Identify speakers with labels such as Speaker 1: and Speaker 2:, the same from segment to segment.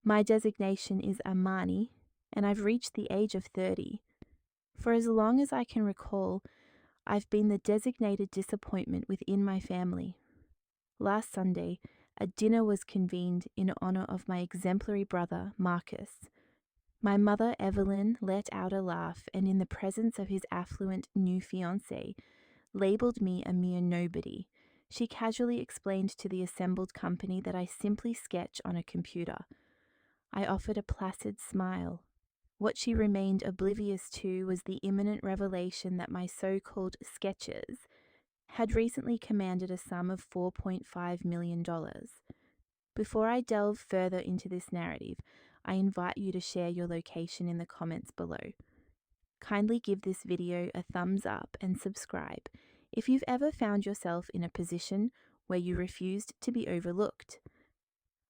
Speaker 1: My designation is Amani, and I've reached the age of 30. For as long as I can recall, I've been the designated disappointment within my family. Last Sunday, a dinner was convened in honor of my exemplary brother, Marcus. My mother, Evelyn, let out a laugh and, in the presence of his affluent new fiancé, labelled me a mere nobody. She casually explained to the assembled company that I simply sketch on a computer. I offered a placid smile. What she remained oblivious to was the imminent revelation that my so-called sketches had recently commanded a sum of $4.5 million. Before I delve further into this narrative, I invite you to share your location in the comments below. Kindly give this video a thumbs up and subscribe if you've ever found yourself in a position where you refused to be overlooked.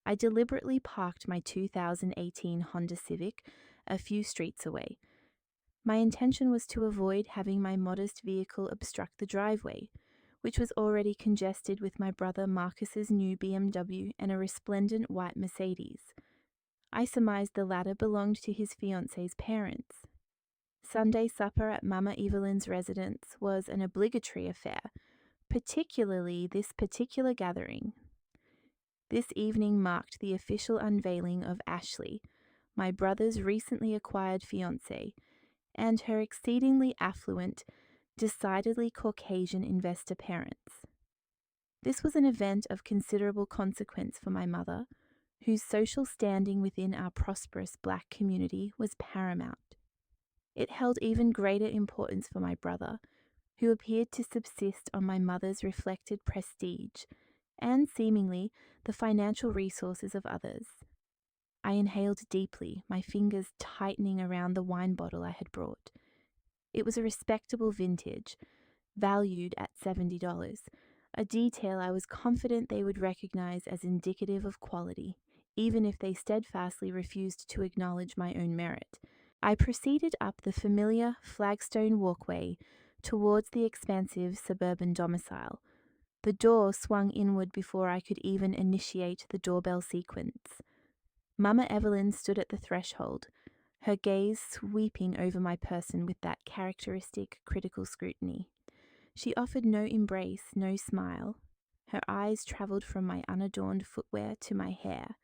Speaker 1: I deliberately parked my 2018 Honda Civic a few streets away. My intention was to avoid having my modest vehicle obstruct the driveway, which was already congested with my brother Marcus's new BMW and a resplendent white Mercedes. I surmised the latter belonged to his fiancée's parents. Sunday supper at Mama Evelyn's residence was an obligatory affair, particularly this particular gathering. This evening marked the official unveiling of Ashley, my brother's recently acquired fiancée, and her exceedingly affluent, decidedly Caucasian investor parents. This was an event of considerable consequence for my mother, whose social standing within our prosperous black community was paramount. It held even greater importance for my brother, who appeared to subsist on my mother's reflected prestige and, seemingly, the financial resources of others. I inhaled deeply, my fingers tightening around the wine bottle I had brought. It was a respectable vintage, valued at $70, a detail I was confident they would recognize as indicative of quality, even if they steadfastly refused to acknowledge my own merit. I proceeded up the familiar flagstone walkway towards the expansive suburban domicile. The door swung inward before I could even initiate the doorbell sequence. Mama Evelyn stood at the threshold, her gaze sweeping over my person with that characteristic critical scrutiny. She offered no embrace, no smile. Her eyes travelled from my unadorned footwear to my hair.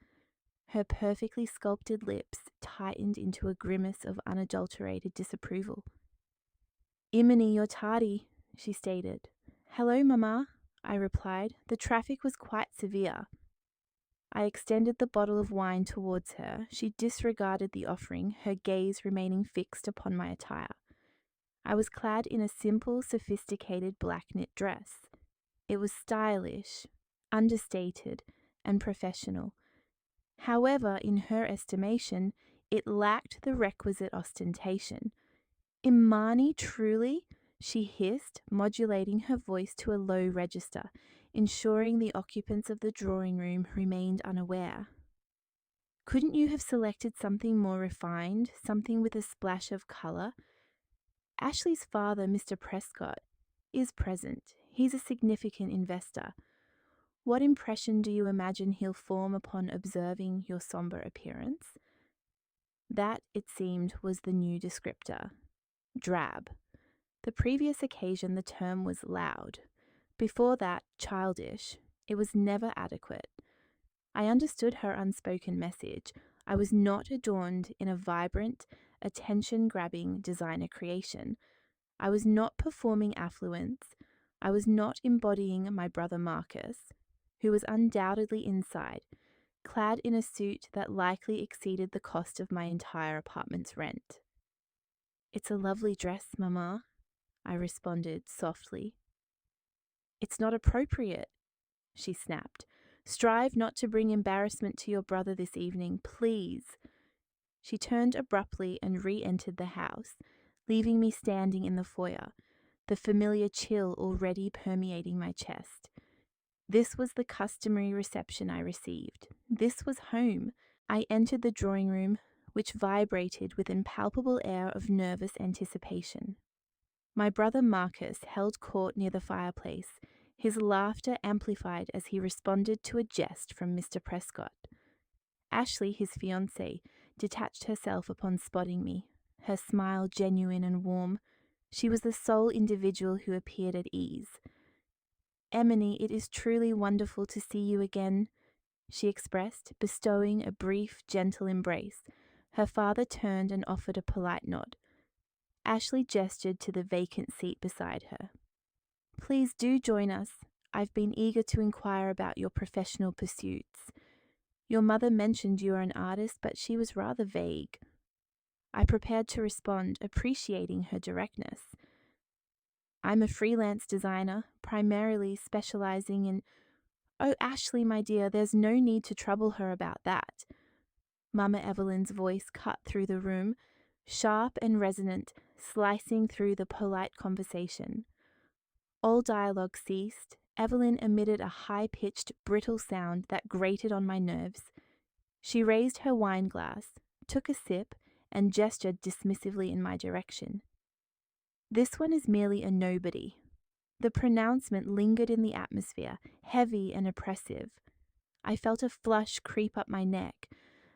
Speaker 1: Her perfectly sculpted lips tightened into a grimace of unadulterated disapproval. "Imini, you're tardy," she stated. "Hello, Mama," I replied. "The traffic was quite severe." I extended the bottle of wine towards her. She disregarded the offering, her gaze remaining fixed upon my attire. I was clad in a simple, sophisticated black knit dress. It was stylish, understated, and professional. However, in her estimation, it lacked the requisite ostentation. "Imani, truly?" she hissed, modulating her voice to a low register, ensuring the occupants of the drawing room remained unaware. "Couldn't you have selected something more refined, something with a splash of colour? Ashley's father, Mr. Prescott, is present. He's a significant investor. What impression do you imagine he'll form upon observing your sombre appearance?" That, it seemed, was the new descriptor. Drab. The previous occasion the term was loud. Before that, childish. It was never adequate. I understood her unspoken message. I was not adorned in a vibrant, attention-grabbing designer creation. I was not performing affluence. I was not embodying my brother Marcus, who was undoubtedly inside, clad in a suit that likely exceeded the cost of my entire apartment's rent. "It's a lovely dress, Mama," I responded softly. "It's not appropriate," she snapped. "Strive not to bring embarrassment to your brother this evening, please." She turned abruptly and re-entered the house, leaving me standing in the foyer, the familiar chill already permeating my chest. This was the customary reception I received. This was home. I entered the drawing room, which vibrated with an palpable air of nervous anticipation. My brother Marcus held court near the fireplace, his laughter amplified as he responded to a jest from Mr. Prescott. Ashley, his fiancée, detached herself upon spotting me, her smile genuine and warm. She was the sole individual who appeared at ease. "Emily, it is truly wonderful to see you again," she expressed, bestowing a brief, gentle embrace. Her father turned and offered a polite nod. Ashley gestured to the vacant seat beside her. "Please do join us. I've been eager to inquire about your professional pursuits. Your mother mentioned you are an artist, but she was rather vague." I prepared to respond, appreciating her directness. "I'm a freelance designer, primarily specializing in—" "Oh, Ashley, my dear, there's no need to trouble her about that." Mama Evelyn's voice cut through the room, sharp and resonant, slicing through the polite conversation. All dialogue ceased. Evelyn emitted a high-pitched, brittle sound that grated on my nerves. She raised her wine glass, took a sip, and gestured dismissively in my direction. "This one is merely a nobody." The pronouncement lingered in the atmosphere, heavy and oppressive. I felt a flush creep up my neck,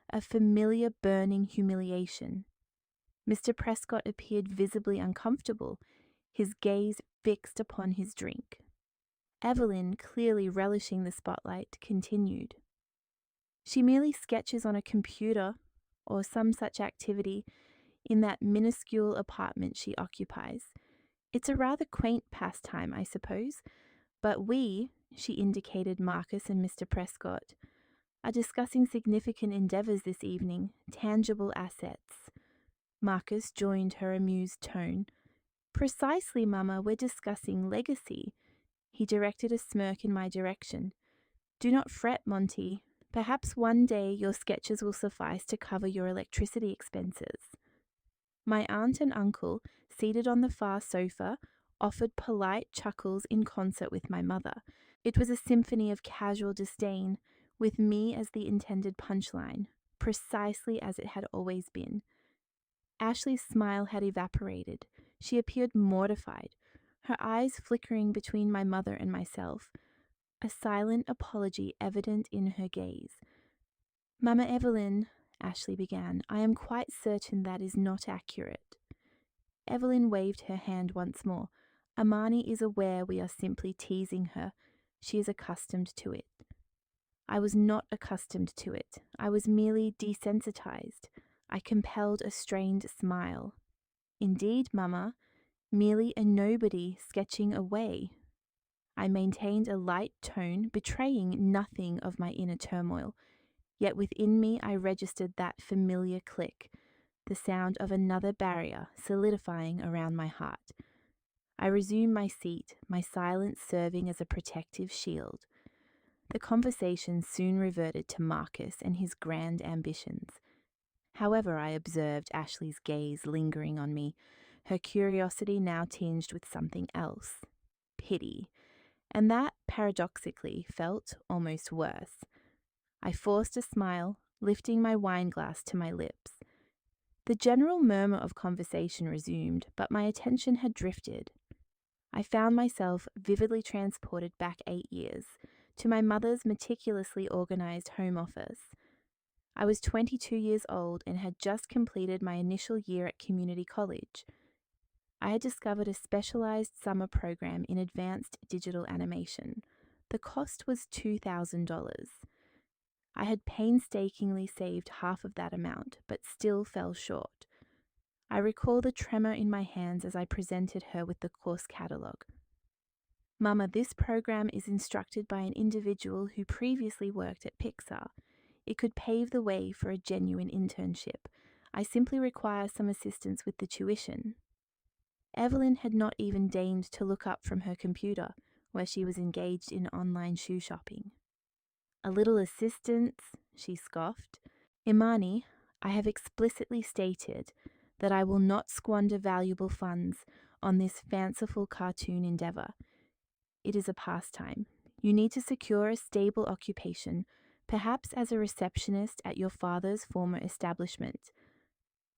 Speaker 1: a familiar burning humiliation. Mr. Prescott appeared visibly uncomfortable, his gaze fixed upon his drink. Evelyn, clearly relishing the spotlight, continued. "She merely sketches on a computer or some such activity in that minuscule apartment she occupies. It's a rather quaint pastime, I suppose, but we," she indicated Marcus and Mr. Prescott, "are discussing significant endeavors this evening, tangible assets." Marcus joined her amused tone. "Precisely, Mama, we're discussing legacy." He directed a smirk in my direction. "Do not fret, Monty. Perhaps one day your sketches will suffice to cover your electricity expenses." My aunt and uncle, seated on the far sofa, offered polite chuckles in concert with my mother. It was a symphony of casual disdain, with me as the intended punchline, precisely as it had always been. Ashley's smile had evaporated. She appeared mortified, her eyes flickering between my mother and myself, a silent apology evident in her gaze. "Mama Evelyn," Ashley began, "I am quite certain that is not accurate." Evelyn waved her hand once more. "Amani is aware we are simply teasing her. She is accustomed to it." I was not accustomed to it. I was merely desensitized. I compelled a strained smile. "Indeed, Mama, merely a nobody sketching away." I maintained a light tone, betraying nothing of my inner turmoil. Yet within me I registered that familiar click, the sound of another barrier solidifying around my heart. I resumed my seat, my silence serving as a protective shield. The conversation soon reverted to Marcus and his grand ambitions. However, I observed Ashley's gaze lingering on me, her curiosity now tinged with something else, pity, and that, paradoxically, felt almost worse. I forced a smile, lifting my wine glass to my lips. The general murmur of conversation resumed, but my attention had drifted. I found myself vividly transported back 8 years, to my mother's meticulously organized home office. I was 22 years old and had just completed my initial year at community college. I had discovered a specialized summer program in advanced digital animation. The cost was $2,000. I had painstakingly saved half of that amount, but still fell short. I recall the tremor in my hands as I presented her with the course catalogue. "Mama, this program is instructed by an individual who previously worked at Pixar. It could pave the way for a genuine internship. I simply require some assistance with the tuition." Evelyn had not even deigned to look up from her computer, where she was engaged in online shoe shopping. "A little assistance," she scoffed. "Imani, I have explicitly stated that I will not squander valuable funds on this fanciful cartoon endeavor. It is a pastime. You need to secure a stable occupation, perhaps as a receptionist at your father's former establishment.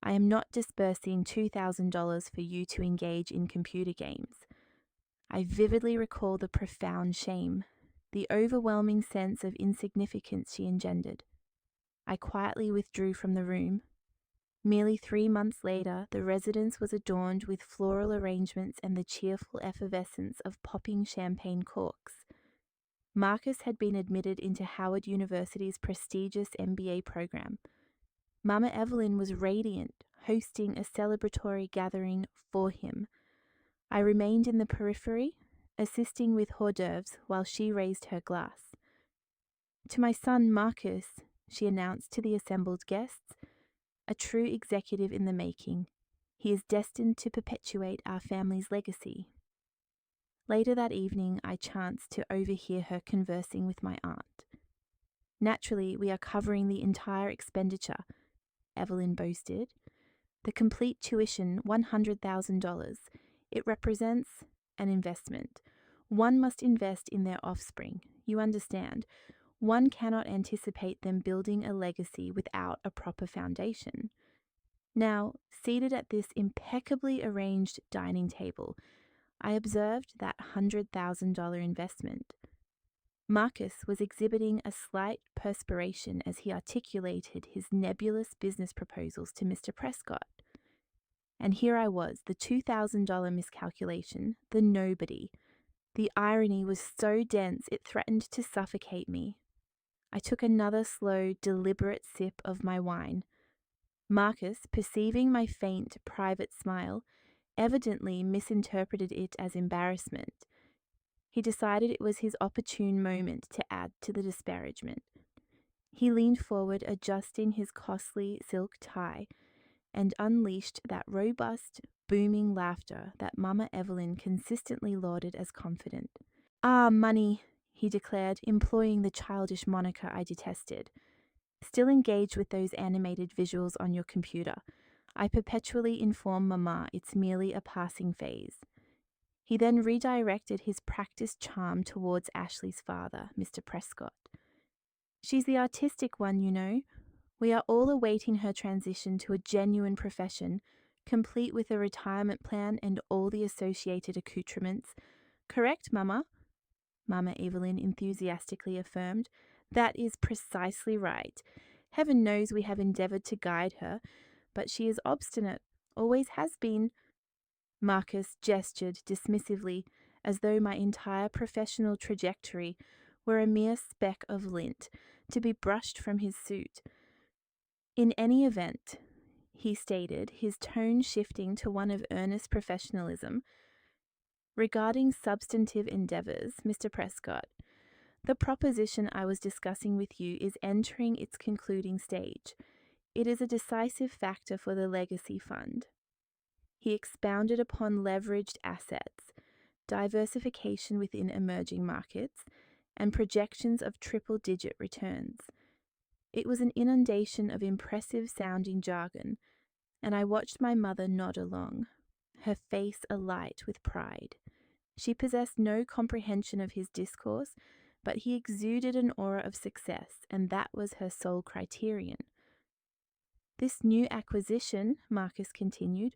Speaker 1: I am not disbursing $2,000 for you to engage in computer games." I vividly recall the profound shame, the overwhelming sense of insignificance she engendered. I quietly withdrew from the room. Merely 3 months later, the residence was adorned with floral arrangements and the cheerful effervescence of popping champagne corks. Marcus had been admitted into Howard University's prestigious MBA program. Mama Evelyn was radiant, hosting a celebratory gathering for him. I remained in the periphery, assisting with hors d'oeuvres while she raised her glass. To my son Marcus, she announced to the assembled guests, a true executive in the making. He is destined to perpetuate our family's legacy. Later that evening, I chanced to overhear her conversing with my aunt. Naturally, we are covering the entire expenditure, Evelyn boasted. The complete tuition, $100,000. It represents an investment. One must invest in their offspring. You understand. One cannot anticipate them building a legacy without a proper foundation. Now, seated at this impeccably arranged dining table, I observed that $100,000 investment. Marcus was exhibiting a slight perspiration as he articulated his nebulous business proposals to Mr. Prescott. And here I was, the $2,000 miscalculation, the nobody. The irony was so dense it threatened to suffocate me. I took another slow, deliberate sip of my wine. Marcus, perceiving my faint, private smile, evidently misinterpreted it as embarrassment. He decided it was his opportune moment to add to the disparagement. He leaned forward, adjusting his costly silk tie, and unleashed that robust, booming laughter that Mama Evelyn consistently lauded as confident. "Ah, money," he declared, employing the childish moniker I detested. "Still engaged with those animated visuals on your computer. I perpetually inform Mama it's merely a passing phase." He then redirected his practiced charm towards Ashley's father, Mr. Prescott. "She's the artistic one, you know. We are all awaiting her transition to a genuine profession, complete with a retirement plan and all the associated accoutrements. Correct, Mama?" Mama Evelyn enthusiastically affirmed. "That is precisely right. Heaven knows we have endeavoured to guide her, but she is obstinate, always has been." Marcus gestured dismissively, as though my entire professional trajectory were a mere speck of lint to be brushed from his suit. "In any event," he stated, his tone shifting to one of earnest professionalism, "regarding substantive endeavours, Mr. Prescott, the proposition I was discussing with you is entering its concluding stage. It is a decisive factor for the legacy fund." He expounded upon leveraged assets, diversification within emerging markets, and projections of triple-digit returns. It was an inundation of impressive-sounding jargon, and I watched my mother nod along, her face alight with pride. She possessed no comprehension of his discourse, but he exuded an aura of success, and that was her sole criterion. "This new acquisition," Marcus continued,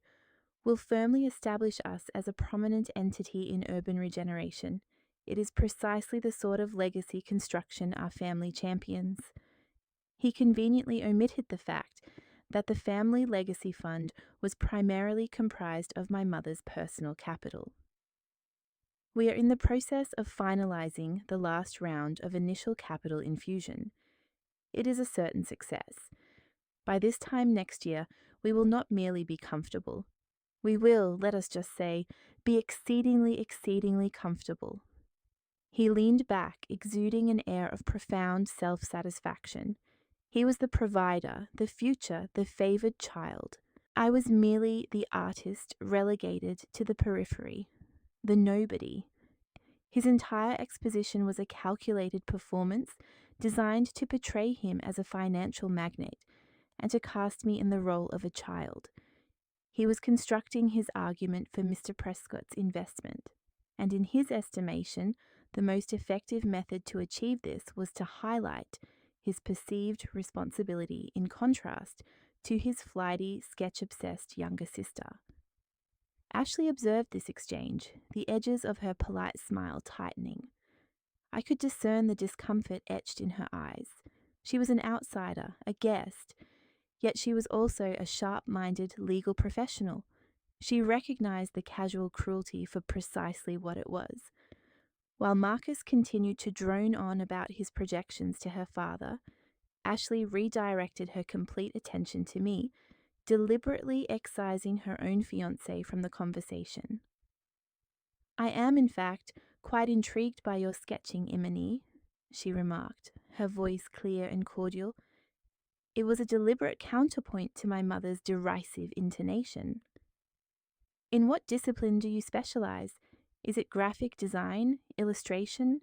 Speaker 1: "will firmly establish us as a prominent entity in urban regeneration. It is precisely the sort of legacy construction our family champions." He conveniently omitted the fact that the family legacy fund was primarily comprised of my mother's personal capital. "We are in the process of finalizing the last round of initial capital infusion. It is a certain success. By this time next year, we will not merely be comfortable. We will, let us just say, be exceedingly, exceedingly comfortable." He leaned back, exuding an air of profound self-satisfaction. He was the provider, the future, the favoured child. I was merely the artist relegated to the periphery, the nobody. His entire exposition was a calculated performance designed to portray him as a financial magnate and to cast me in the role of a child. He was constructing his argument for Mr. Prescott's investment, and in his estimation, the most effective method to achieve this was to highlight his perceived responsibility in contrast to his flighty, sketch-obsessed younger sister. Ashley observed this exchange, the edges of her polite smile tightening. I could discern the discomfort etched in her eyes. She was an outsider, a guest, yet she was also a sharp-minded legal professional. She recognized the casual cruelty for precisely what it was. While Marcus continued to drone on about his projections to her father, Ashley redirected her complete attention to me, deliberately excising her own fiancé from the conversation. "I am, in fact, quite intrigued by your sketching, Imani," she remarked, her voice clear and cordial. It was a deliberate counterpoint to my mother's derisive intonation. "In what discipline do you specialize? Is it graphic design, illustration?"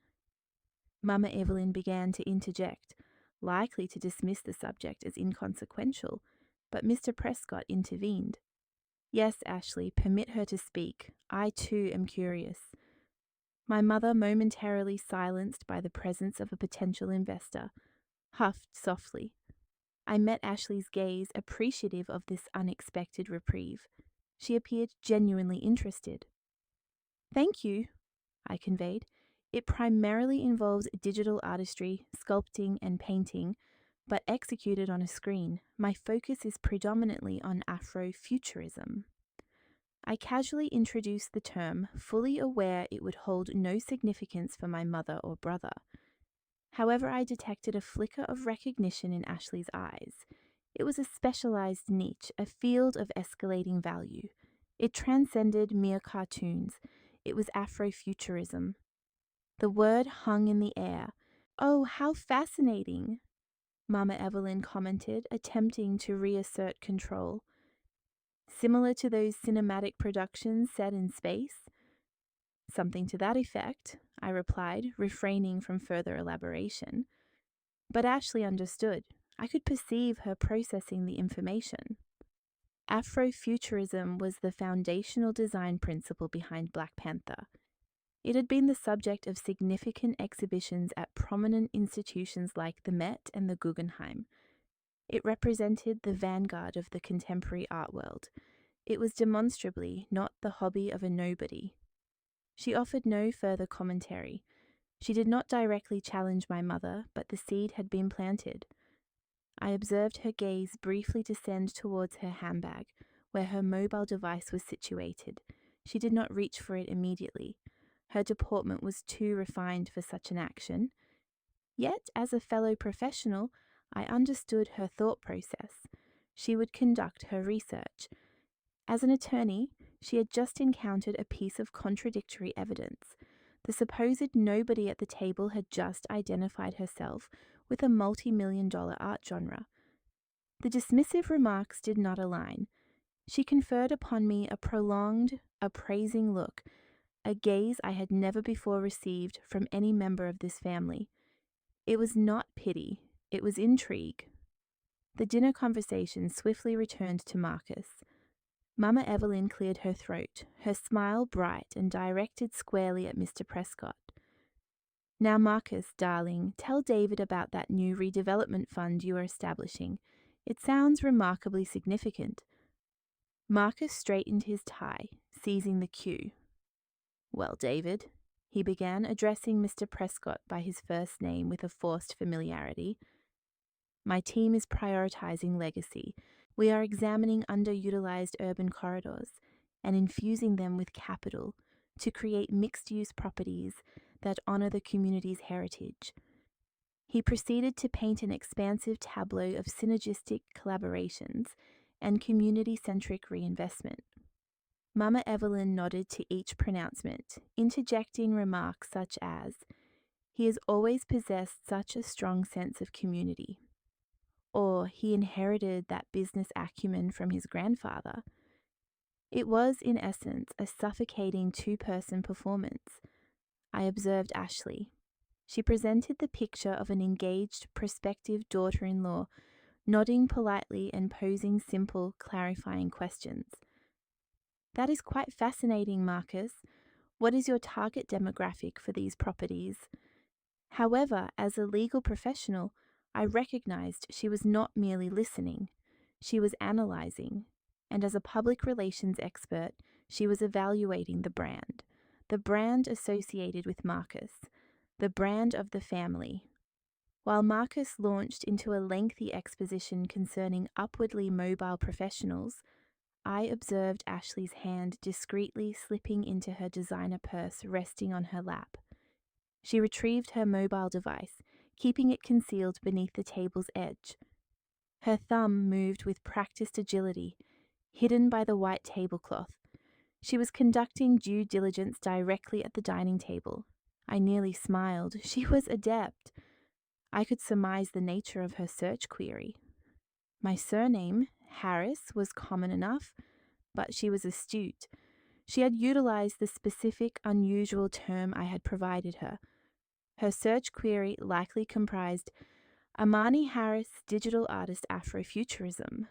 Speaker 1: Mama Evelyn began to interject, likely to dismiss the subject as inconsequential, but Mr. Prescott intervened. "Yes, Ashley, permit her to speak. I too am curious." My mother, momentarily silenced by the presence of a potential investor, huffed softly. I met Ashley's gaze, appreciative of this unexpected reprieve. She appeared genuinely interested. "Thank you," I conveyed. "It primarily involves digital artistry, sculpting, and painting, but executed on a screen. My focus is predominantly on Afrofuturism." I casually introduced the term, fully aware it would hold no significance for my mother or brother. However, I detected a flicker of recognition in Ashley's eyes. It was a specialized niche, a field of escalating value. It transcended mere cartoons. It was Afrofuturism. The word hung in the air. "Oh, how fascinating," Mama Evelyn commented, attempting to reassert control. "Similar to those cinematic productions set in space?" "Something to that effect," I replied, refraining from further elaboration. But Ashley understood. I could perceive her processing the information. Afrofuturism was the foundational design principle behind Black Panther. It had been the subject of significant exhibitions at prominent institutions like the Met and the Guggenheim. It represented the vanguard of the contemporary art world. It was demonstrably not the hobby of a nobody. She offered no further commentary. She did not directly challenge my mother, but the seed had been planted. I observed her gaze briefly descend towards her handbag, where her mobile device was situated. She did not reach for it immediately. Her deportment was too refined for such an action. Yet, as a fellow professional, I understood her thought process. She would conduct her research. As an attorney, she had just encountered a piece of contradictory evidence. The supposed nobody at the table had just identified herself with a multi-million-dollar art genre. The dismissive remarks did not align. She conferred upon me a prolonged, appraising look, a gaze I had never before received from any member of this family. It was not pity, it was intrigue. The dinner conversation swiftly returned to Marcus. Mama Evelyn cleared her throat, her smile bright and directed squarely at Mr. Prescott. "Now, Marcus, darling, tell David about that new redevelopment fund you are establishing. It sounds remarkably significant." Marcus straightened his tie, seizing the cue. "Well, David," he began, addressing Mr. Prescott by his first name with a forced familiarity, "my team is prioritizing legacy. We are examining underutilized urban corridors and infusing them with capital to create mixed-use properties that honor the community's heritage." He proceeded to paint an expansive tableau of synergistic collaborations and community-centric reinvestment. Mama Evelyn nodded to each pronouncement, interjecting remarks such as, "He has always possessed such a strong sense of community," or "he inherited that business acumen from his grandfather." It was, in essence, a suffocating two-person performance. I observed Ashley. She presented the picture of an engaged prospective daughter-in-law, nodding politely and posing simple, clarifying questions. "That is quite fascinating, Marcus. What is your target demographic for these properties?" However, as a legal professional, I recognized she was not merely listening, she was analyzing, and as a public relations expert, she was evaluating the brand associated with Marcus, the brand of the family. While Marcus launched into a lengthy exposition concerning upwardly mobile professionals, I observed Ashley's hand discreetly slipping into her designer purse resting on her lap. She retrieved her mobile device, keeping it concealed beneath the table's edge. Her thumb moved with practiced agility, hidden by the white tablecloth. She was conducting due diligence directly at the dining table. I nearly smiled. She was adept. I could surmise the nature of her search query. My surname, Harris, was common enough, but she was astute. She had utilized the specific, unusual term I had provided her. Her search query likely comprised Amani Harris, digital artist Afrofuturism.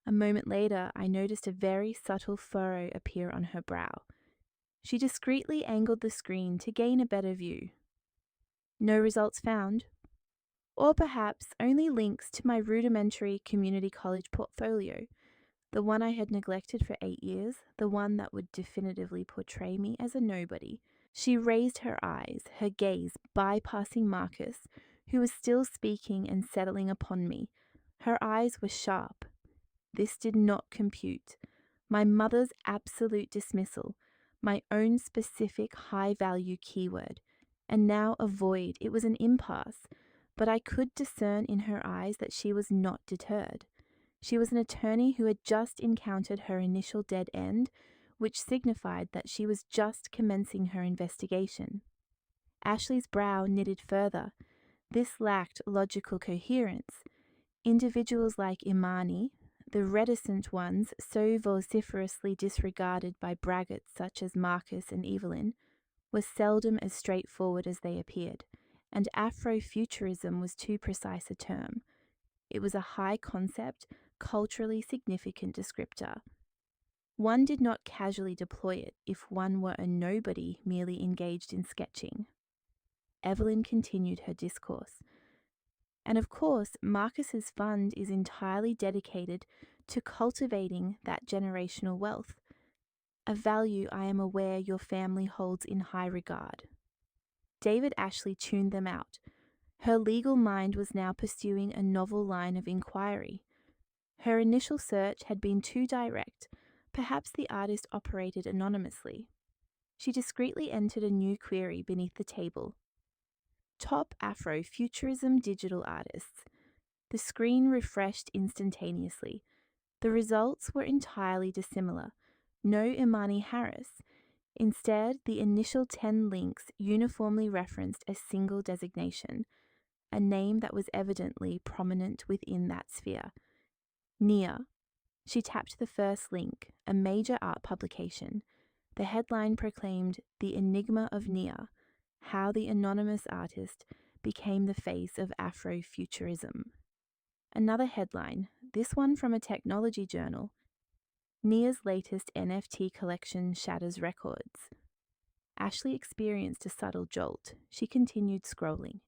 Speaker 1: A moment later, I noticed a very subtle furrow appear on her brow. She discreetly angled the screen to gain a better view. No results found. Or perhaps only links to my rudimentary community college portfolio, the one I had neglected for 8 years, the one that would definitively portray me as a nobody. She raised her eyes, her gaze bypassing Marcus, who was still speaking and settling upon me. Her eyes were sharp. This did not compute. My mother's absolute dismissal, my own specific high-value keyword, and now a void. It was an impasse, but I could discern in her eyes that she was not deterred. She was an attorney who had just encountered her initial dead end, which signified that she was just commencing her investigation. Ashley's brow knitted further. This lacked logical coherence. Individuals like Imani, the reticent ones so vociferously disregarded by braggarts such as Marcus and Evelyn, were seldom as straightforward as they appeared, and Afrofuturism was too precise a term. It was a high-concept, culturally significant descriptor. One did not casually deploy it if one were a nobody merely engaged in sketching. Evelyn continued her discourse. And of course, Marcus's fund is entirely dedicated to cultivating that generational wealth, a value I am aware your family holds in high regard. David Ashley tuned them out. Her legal mind was now pursuing a novel line of inquiry. Her initial search had been too direct. Perhaps the artist operated anonymously. She discreetly entered a new query beneath the table. Top Afrofuturism digital artists. The screen refreshed instantaneously. The results were entirely dissimilar. No Imani Harris. Instead, the initial 10 links uniformly referenced a single designation, a name that was evidently prominent within that sphere. Nia. She tapped the first link, a major art publication. The headline proclaimed The Enigma of Nia, how the anonymous artist became the face of Afrofuturism. Another headline, this one from a technology journal. Nia's latest NFT collection shatters records. Ashley experienced a subtle jolt. She continued scrolling.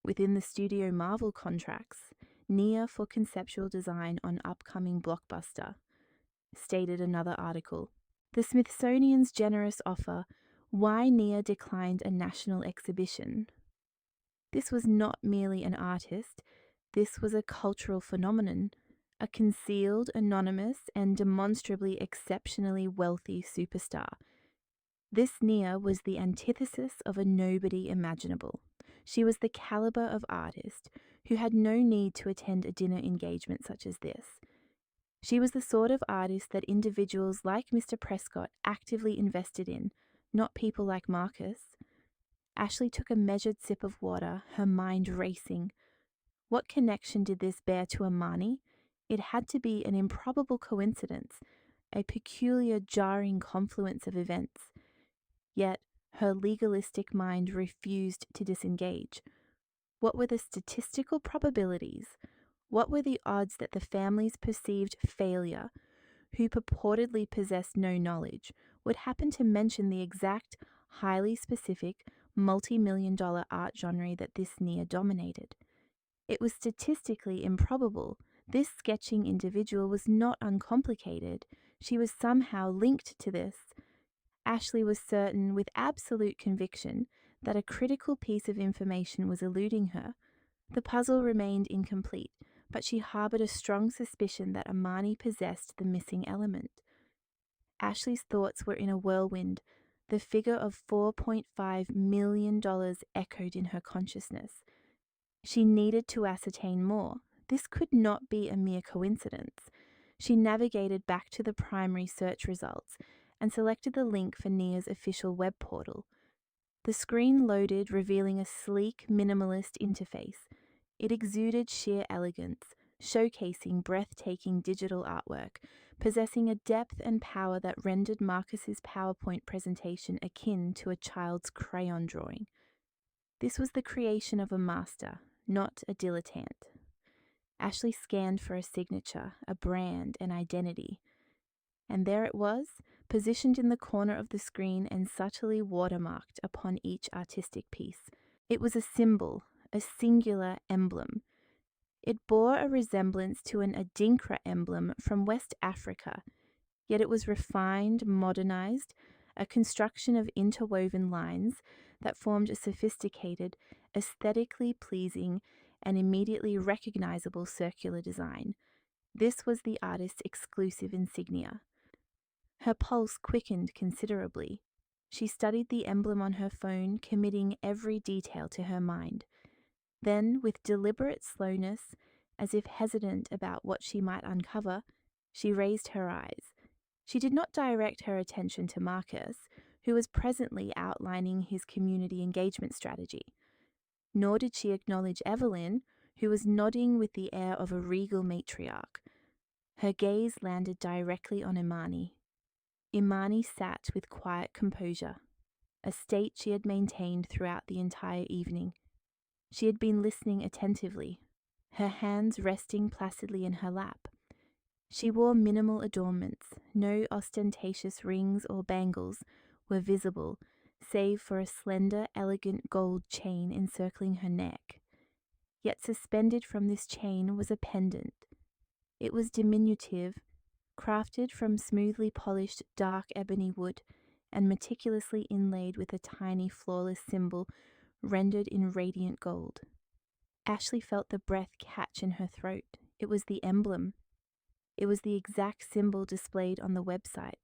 Speaker 1: Within the Studio Marvel contracts, Nia for conceptual design on upcoming blockbuster, stated another article. The Smithsonian's generous offer, why Nia declined a national exhibition. This was not merely an artist, this was a cultural phenomenon, a concealed, anonymous, and demonstrably exceptionally wealthy superstar. This Nia was the antithesis of a nobody imaginable. She was the caliber of artist who had no need to attend a dinner engagement such as this. She was the sort of artist that individuals like Mr. Prescott actively invested in, not people like Marcus. Ashley took a measured sip of water, her mind racing. What connection did this bear to Amani? It had to be an improbable coincidence, a peculiar, jarring confluence of events. Yet her legalistic mind refused to disengage. What were the statistical probabilities? What were the odds that the family's perceived failure, who purportedly possessed no knowledge, would happen to mention the exact, highly specific, multi-million-dollar art genre that this Nia dominated? It was statistically improbable. This sketching individual was not uncomplicated. She was somehow linked to this. Ashley was certain, with absolute conviction, that a critical piece of information was eluding her. The puzzle remained incomplete, but she harbored a strong suspicion that Imani possessed the missing element. Ashley's thoughts were in a whirlwind. The figure of $4.5 million echoed in her consciousness. She needed to ascertain more. This could not be a mere coincidence. She navigated back to the primary search results and selected the link for Nia's official web portal. The screen loaded, revealing a sleek, minimalist interface. It exuded sheer elegance, showcasing breathtaking digital artwork, possessing a depth and power that rendered Marcus's PowerPoint presentation akin to a child's crayon drawing. This was the creation of a master, not a dilettante. Ashley scanned for a signature, a brand, an identity. And there it was, positioned in the corner of the screen and subtly watermarked upon each artistic piece. It was a symbol, a singular emblem. It bore a resemblance to an Adinkra emblem from West Africa, yet it was refined, modernized, a construction of interwoven lines that formed a sophisticated, aesthetically pleasing, and immediately recognizable circular design. This was the artist's exclusive insignia. Her pulse quickened considerably. She studied the emblem on her phone, committing every detail to her mind. Then, with deliberate slowness, as if hesitant about what she might uncover, she raised her eyes. She did not direct her attention to Marcus, who was presently outlining his community engagement strategy. Nor did she acknowledge Evelyn, who was nodding with the air of a regal matriarch. Her gaze landed directly on Imani. Imani sat with quiet composure, a state she had maintained throughout the entire evening. She had been listening attentively, her hands resting placidly in her lap. She wore minimal adornments, no ostentatious rings or bangles were visible, save for a slender, elegant gold chain encircling her neck. Yet suspended from this chain was a pendant. It was diminutive, crafted from smoothly polished dark ebony wood and meticulously inlaid with a tiny flawless symbol rendered in radiant gold. Ashley felt the breath catch in her throat. It was the emblem. It was the exact symbol displayed on the website,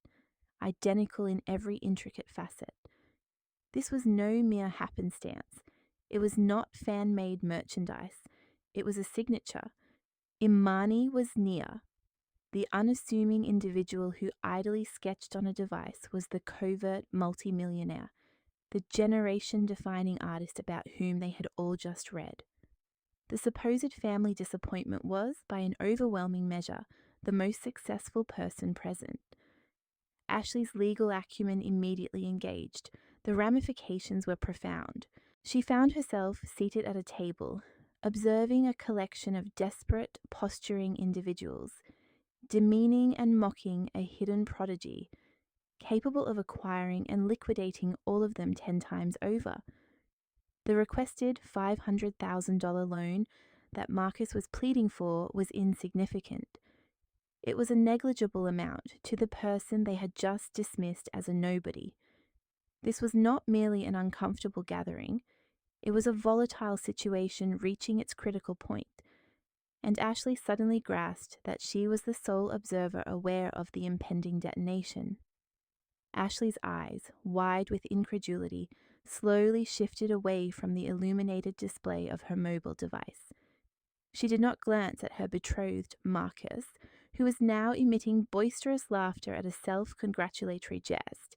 Speaker 1: identical in every intricate facet. This was no mere happenstance. It was not fan-made merchandise. It was a signature. Imani was Nia. The unassuming individual who idly sketched on a device was the covert multimillionaire, the generation-defining artist about whom they had all just read. The supposed family disappointment was, by an overwhelming measure, the most successful person present. Ashley's legal acumen immediately engaged. The ramifications were profound. She found herself seated at a table, observing a collection of desperate, posturing individuals, demeaning and mocking a hidden prodigy, capable of acquiring and liquidating all of them 10 times over. The requested $500,000 loan that Marcus was pleading for was insignificant. It was a negligible amount to the person they had just dismissed as a nobody. This was not merely an uncomfortable gathering, it was a volatile situation reaching its critical point, and Ashley suddenly grasped that she was the sole observer aware of the impending detonation. Ashley's eyes, wide with incredulity, slowly shifted away from the illuminated display of her mobile device. She did not glance at her betrothed, Marcus, who was now emitting boisterous laughter at a self-congratulatory jest.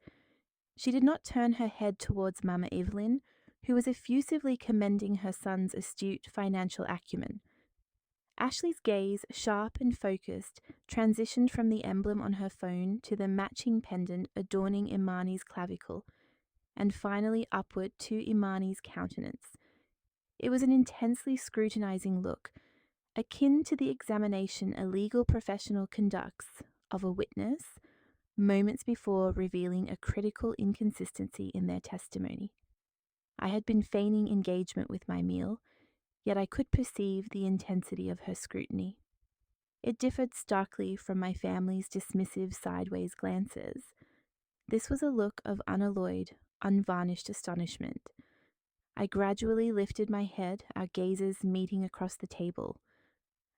Speaker 1: She did not turn her head towards Mama Evelyn, who was effusively commending her son's astute financial acumen. Ashley's gaze, sharp and focused, transitioned from the emblem on her phone to the matching pendant adorning Imani's clavicle, and finally upward to Imani's countenance. It was an intensely scrutinizing look, akin to the examination a legal professional conducts of a witness moments before revealing a critical inconsistency in their testimony. I had been feigning engagement with my meal, yet I could perceive the intensity of her scrutiny. It differed starkly from my family's dismissive sideways glances. This was a look of unalloyed, unvarnished astonishment. I gradually lifted my head, our gazes meeting across the table.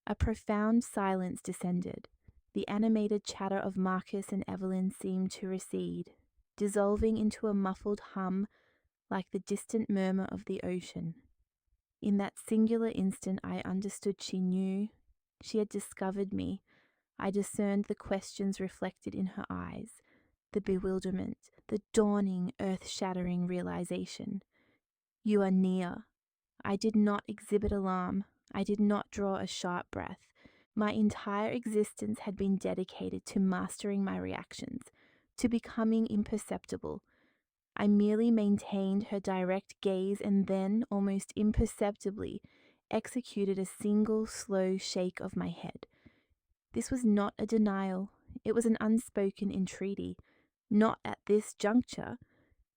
Speaker 1: A profound silence descended. The animated chatter of Marcus and Evelyn seemed to recede, dissolving into a muffled hum like the distant murmur of the ocean. In that singular instant, I understood she knew. She had discovered me. I discerned the questions reflected in her eyes, the bewilderment, the dawning, earth-shattering realization. You are near. I did not exhibit alarm. I did not draw a sharp breath. My entire existence had been dedicated to mastering my reactions, to becoming imperceptible. I merely maintained her direct gaze and then, almost imperceptibly, executed a single slow shake of my head. This was not a denial. It was an unspoken entreaty. Not at this juncture.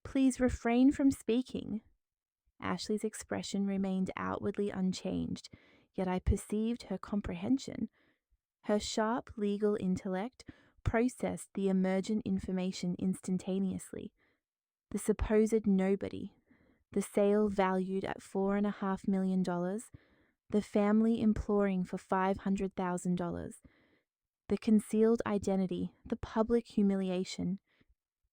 Speaker 1: Please refrain from speaking. Ashley's expression remained outwardly unchanged, yet I perceived her comprehension. Her sharp legal intellect processed the emergent information instantaneously. The supposed nobody, the sale valued at $4.5 million, the family imploring for $500,000, the concealed identity, the public humiliation.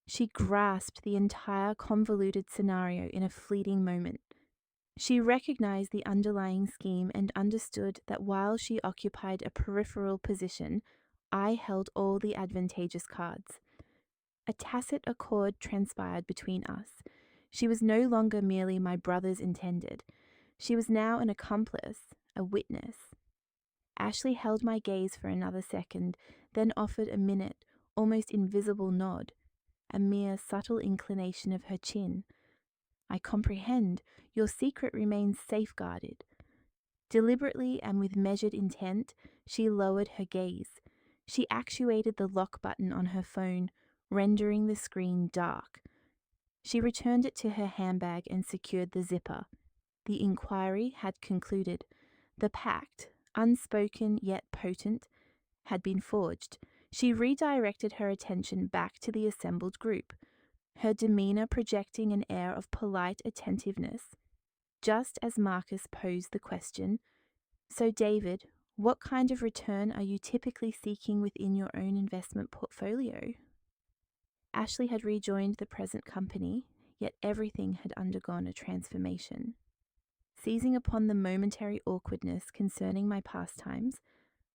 Speaker 1: She grasped the entire convoluted scenario in a fleeting moment. She recognized the underlying scheme and understood that while she occupied a peripheral position, I held all the advantageous cards. A tacit accord transpired between us. She was no longer merely my brother's intended. She was now an accomplice, a witness. Ashley held my gaze for another second, then offered a minute, almost invisible nod, a mere subtle inclination of her chin. I comprehend. Your secret remains safeguarded. Deliberately and with measured intent, she lowered her gaze. She actuated the lock button on her phone, rendering the screen dark. She returned it to her handbag and secured the zipper. The inquiry had concluded. The pact, unspoken yet potent, had been forged. She redirected her attention back to the assembled group, her demeanor projecting an air of polite attentiveness. Just as Marcus posed the question, "So, David, what kind of return are you typically seeking within your own investment portfolio?" Ashley had rejoined the present company, yet everything had undergone a transformation. Seizing upon the momentary awkwardness concerning my pastimes,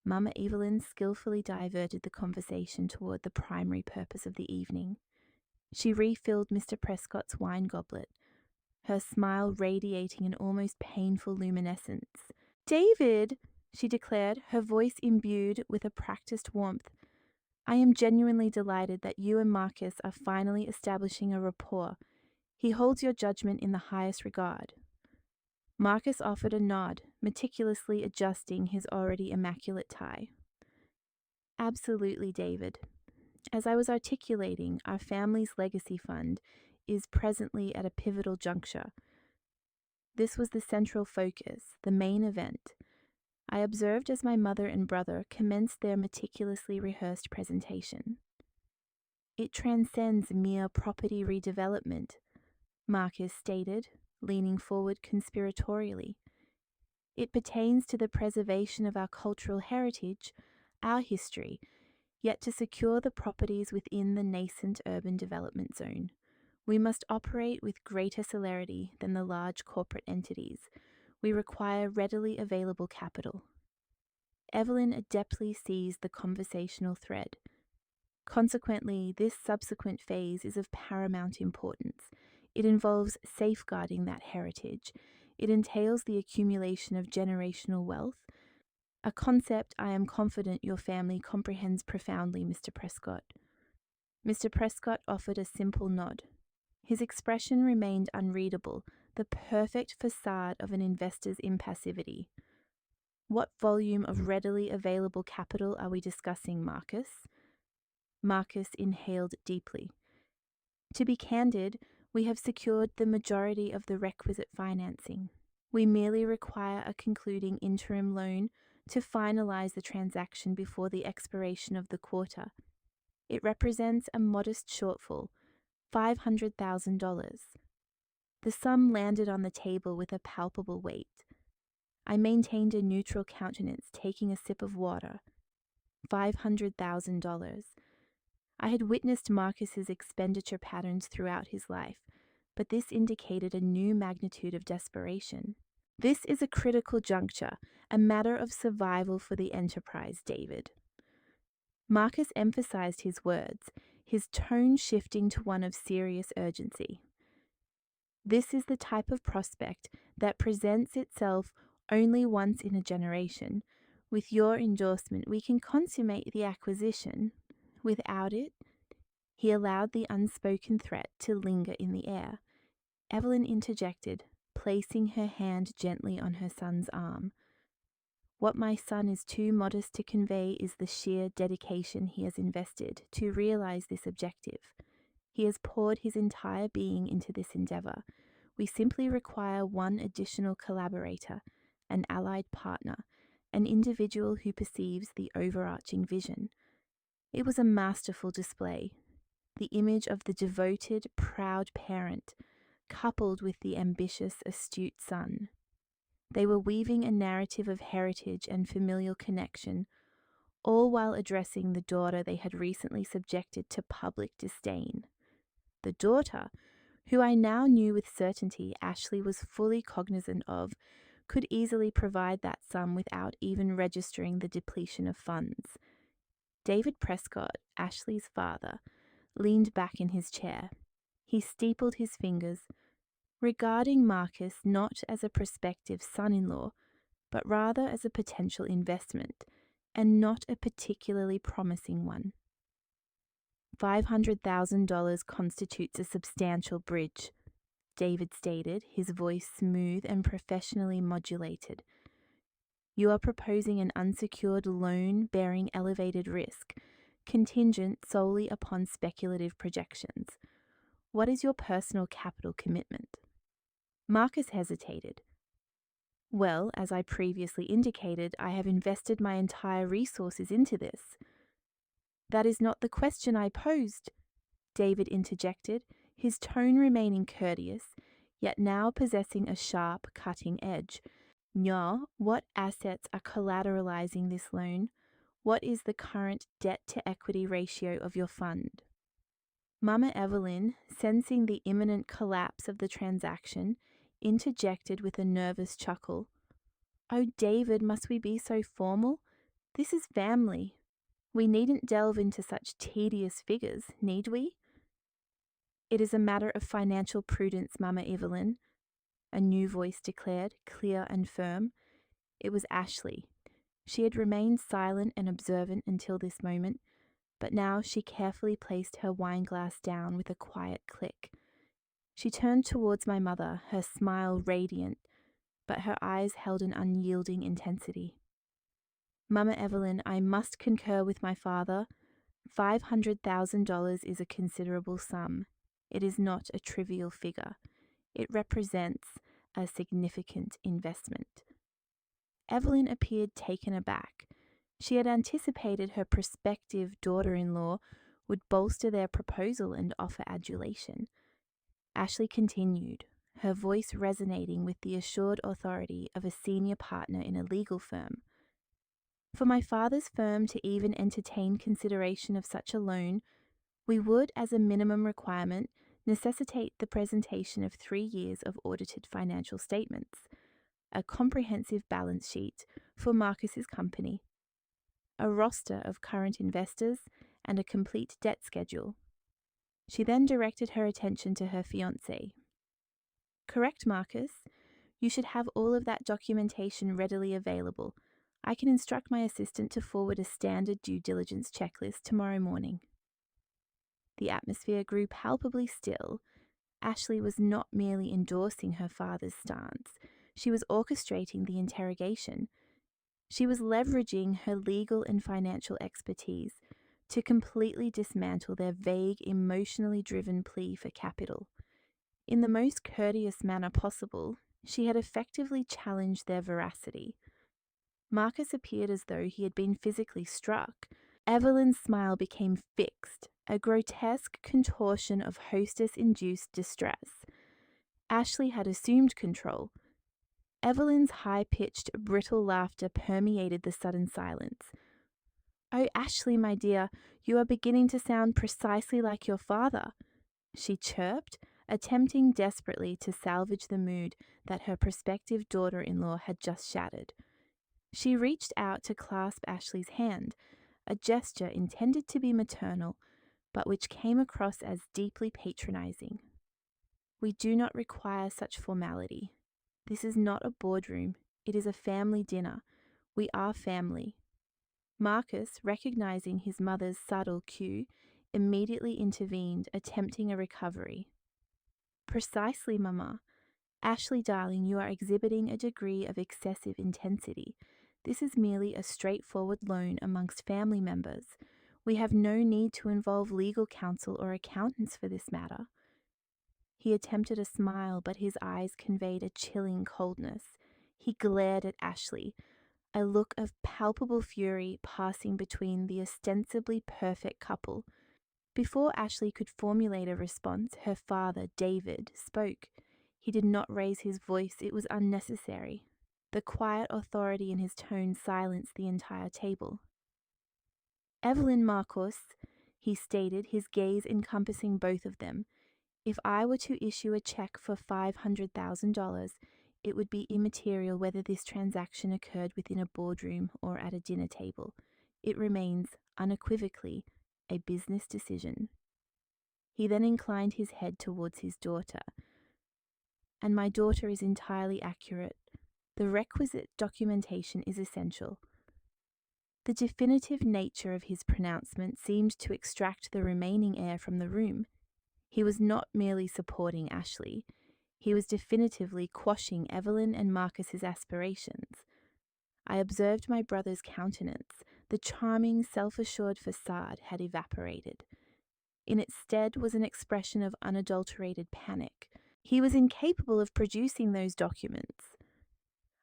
Speaker 1: Mama Evelyn skillfully diverted the conversation toward the primary purpose of the evening. She refilled Mr. Prescott's wine goblet, her smile radiating an almost painful luminescence. "David," she declared, her voice imbued with a practiced warmth, "I am genuinely delighted that you and Marcus are finally establishing a rapport. He holds your judgment in the highest regard." Marcus offered a nod, meticulously adjusting his already immaculate tie. "Absolutely, David. As I was articulating, our family's legacy fund is presently at a pivotal juncture. This was the central focus, the main event. I observed as my mother and brother commenced their meticulously rehearsed presentation. It transcends mere property redevelopment," Marcus stated, leaning forward conspiratorially. "It pertains to the preservation of our cultural heritage, our history, yet to secure the properties within the nascent urban development zone, we must operate with greater celerity than the large corporate entities. We require readily available capital." Evelyn adeptly seized the conversational thread. "Consequently, this subsequent phase is of paramount importance. It involves safeguarding that heritage. It entails the accumulation of generational wealth, a concept I am confident your family comprehends profoundly, Mr. Prescott." Mr. Prescott offered a simple nod. His expression remained unreadable, the perfect facade of an investor's impassivity. "What volume of readily available capital are we discussing, Marcus?" Marcus inhaled deeply. "To be candid, we have secured the majority of the requisite financing. We merely require a concluding interim loan to finalize the transaction before the expiration of the quarter. It represents a modest shortfall, $500,000. The sum landed on the table with a palpable weight. I maintained a neutral countenance, taking a sip of water. $500,000. I had witnessed Marcus's expenditure patterns throughout his life, but this indicated a new magnitude of desperation. This is a critical juncture, a matter of survival for the enterprise, David. Marcus emphasized his words, his tone shifting to one of serious urgency. This is the type of prospect that presents itself only once in a generation. With your endorsement, we can consummate the acquisition. Without it, he allowed the unspoken threat to linger in the air. Evelyn interjected, placing her hand gently on her son's arm. What my son is too modest to convey is the sheer dedication he has invested to realize this objective. He has poured his entire being into this endeavor. We simply require one additional collaborator, an allied partner, an individual who perceives the overarching vision. It was a masterful display. The image of the devoted, proud parent, coupled with the ambitious, astute son. They were weaving a narrative of heritage and familial connection, all while addressing the daughter they had recently subjected to public disdain. The daughter, who I now knew with certainty Ashley was fully cognizant of, could easily provide that sum without even registering the depletion of funds. David Prescott, Ashley's father, leaned back in his chair. He steepled his fingers, regarding Marcus not as a prospective son-in-law, but rather as a potential investment, and not a particularly promising one. $500,000 constitutes a substantial bridge, David stated, his voice smooth and professionally modulated. You are proposing an unsecured loan bearing elevated risk, contingent solely upon speculative projections. What is your personal capital commitment? Marcus hesitated. Well, as I previously indicated, I have invested my entire resources into this. That is not the question I posed, David interjected, his tone remaining courteous, yet now possessing a sharp, cutting edge. No, what assets are collateralizing this loan? What is the current debt-to-equity ratio of your fund? Mama Evelyn, sensing the imminent collapse of the transaction, interjected with a nervous chuckle. Oh, David, must we be so formal? This is family. We needn't delve into such tedious figures, need we? It is a matter of financial prudence, Mama Evelyn, a new voice declared, clear and firm. It was Ashley. She had remained silent and observant until this moment, but now she carefully placed her wineglass down with a quiet click. She turned towards my mother, her smile radiant, but her eyes held an unyielding intensity. Mama Evelyn, I must concur with my father. $500,000 is a considerable sum. It is not a trivial figure. It represents a significant investment. Evelyn appeared taken aback. She had anticipated her prospective daughter-in-law would bolster their proposal and offer adulation. Ashley continued, her voice resonating with the assured authority of a senior partner in a legal firm. For my father's firm to even entertain consideration of such a loan, we would, as a minimum requirement, necessitate the presentation of 3 years of audited financial statements, a comprehensive balance sheet for Marcus's company, a roster of current investors, and a complete debt schedule. She then directed her attention to her fiancé. Correct, Marcus. You should have all of that documentation readily available. I can instruct my assistant to forward a standard due diligence checklist tomorrow morning. The atmosphere grew palpably still. Ashley was not merely endorsing her father's stance. She was orchestrating the interrogation. She was leveraging her legal and financial expertise to completely dismantle their vague, emotionally driven plea for capital. In the most courteous manner possible, she had effectively challenged their veracity. Marcus appeared as though he had been physically struck. Evelyn's smile became fixed, a grotesque contortion of hostess-induced distress. Ashley had assumed control. Evelyn's high-pitched, brittle laughter permeated the sudden silence. "Oh, Ashley, my dear, you are beginning to sound precisely like your father," she chirped, attempting desperately to salvage the mood that her prospective daughter-in-law had just shattered. She reached out to clasp Ashley's hand, a gesture intended to be maternal, but which came across as deeply patronizing. "We do not require such formality. This is not a boardroom, it is a family dinner. We are family." Marcus, recognizing his mother's subtle cue, immediately intervened, attempting a recovery. "Precisely, Mama. Ashley, darling, you are exhibiting a degree of excessive intensity. This is merely a straightforward loan amongst family members. We have no need to involve legal counsel or accountants for this matter." He attempted a smile, but his eyes conveyed a chilling coldness. He glared at Ashley, a look of palpable fury passing between the ostensibly perfect couple. Before Ashley could formulate a response, her father, David, spoke. He did not raise his voice, it was unnecessary. The quiet authority in his tone silenced the entire table. "Evelyn Marcos," he stated, his gaze encompassing both of them, "if I were to issue a check for $500,000, it would be immaterial whether this transaction occurred within a boardroom or at a dinner table. It remains, unequivocally, a business decision." He then inclined his head towards his daughter. "And my daughter is entirely accurate. The requisite documentation is essential." The definitive nature of his pronouncement seemed to extract the remaining air from the room. He was not merely supporting Ashley, he was definitively quashing Evelyn and Marcus's aspirations. I observed my brother's countenance. The charming, self-assured facade had evaporated. In its stead was an expression of unadulterated panic. He was incapable of producing those documents.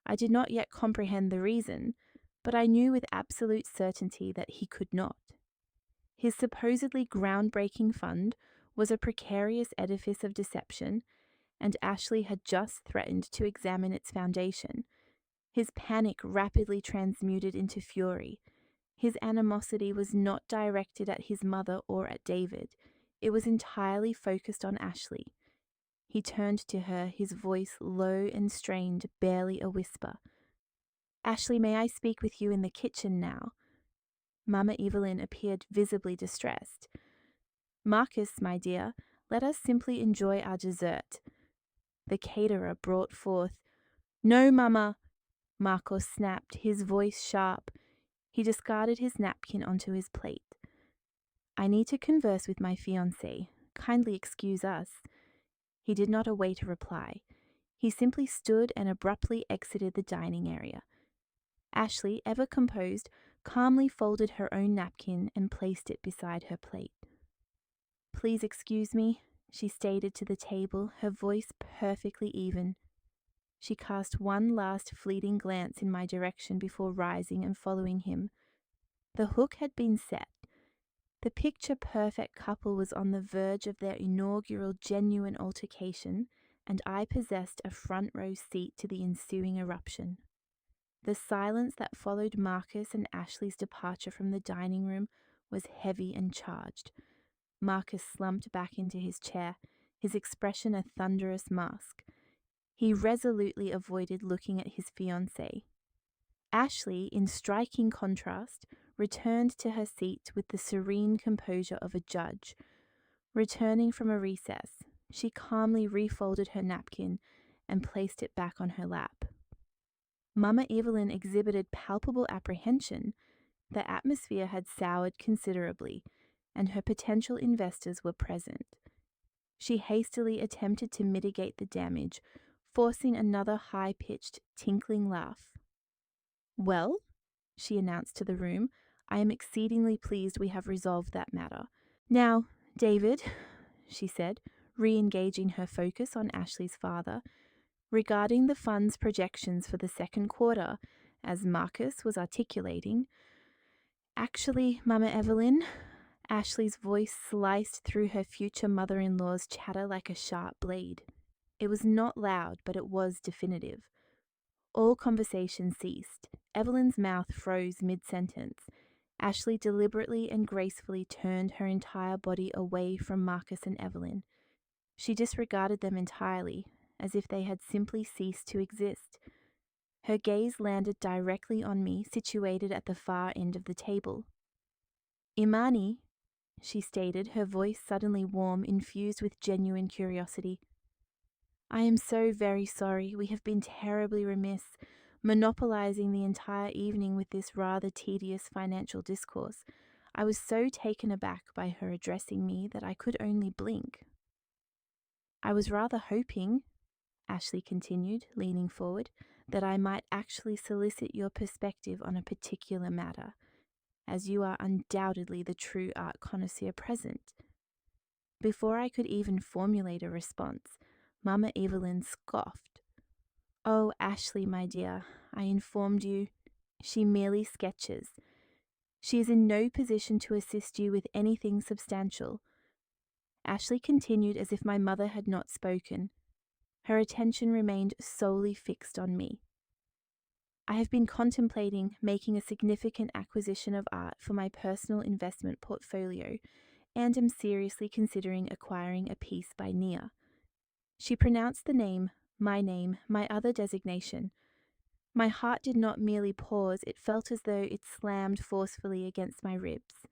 Speaker 1: I did not yet comprehend the reason, but I knew with absolute certainty that he could not. His supposedly groundbreaking fund was a precarious edifice of deception, and Ashley had just threatened to examine its foundation. His panic rapidly transmuted into fury. His animosity was not directed at his mother or at David. It was entirely focused on Ashley. He turned to her, his voice low and strained, barely a whisper. "Ashley, may I speak with you in the kitchen now?" Mama Evelyn appeared visibly distressed. "Marcus, my dear, let us simply enjoy our dessert." The caterer brought forth. "No, Mama!" Marcos snapped, his voice sharp. He discarded his napkin onto his plate. "I need to converse with my fiancé. Kindly excuse us." He did not await a reply. He simply stood and abruptly exited the dining area. Ashley, ever composed, calmly folded her own napkin and placed it beside her plate. "Please excuse me," she stated to the table, her voice perfectly even. She cast one last fleeting glance in my direction before rising and following him. The hook had been set. The picture-perfect couple was on the verge of their inaugural genuine altercation, and I possessed a front-row seat to the ensuing eruption. The silence that followed Marcus and Ashley's departure from the dining room was heavy and charged. Marcus slumped back into his chair, his expression a thunderous mask. He resolutely avoided looking at his fiancée. Ashley, in striking contrast, returned to her seat with the serene composure of a judge. Returning from a recess, she calmly refolded her napkin and placed it back on her lap. Mama Evelyn exhibited palpable apprehension. The atmosphere had soured considerably, and her potential investors were present. She hastily attempted to mitigate the damage, forcing another high-pitched, tinkling laugh. "Well," she announced to the room, "I am exceedingly pleased we have resolved that matter. Now, David," she said, re-engaging her focus on Ashley's father, "regarding the fund's projections for the second quarter, as Marcus was articulating." "Actually, Mama Evelyn," Ashley's voice sliced through her future mother-in-law's chatter like a sharp blade. It was not loud, but it was definitive. All conversation ceased. Evelyn's mouth froze mid-sentence. Ashley deliberately and gracefully turned her entire body away from Marcus and Evelyn. She disregarded them entirely, as if they had simply ceased to exist. Her gaze landed directly on me, situated at the far end of the table. "Imani," she stated, her voice suddenly warm, infused with genuine curiosity. "I am so very sorry. We have been terribly remiss, monopolizing the entire evening with this rather tedious financial discourse. I was so taken aback by her addressing me that I could only blink." "I was rather hoping," Ashley continued, leaning forward, "that I might actually solicit your perspective on a particular matter, as you are undoubtedly the true art connoisseur present." Before I could even formulate a response, Mama Evelyn scoffed. "Oh, Ashley, my dear, I informed you. She merely sketches. She is in no position to assist you with anything substantial." Ashley continued as if my mother had not spoken. Her attention remained solely fixed on me. "I have been contemplating making a significant acquisition of art for my personal investment portfolio and am seriously considering acquiring a piece by Nia." She pronounced the name, my other designation. My heart did not merely pause, it felt as though it slammed forcefully against my ribs.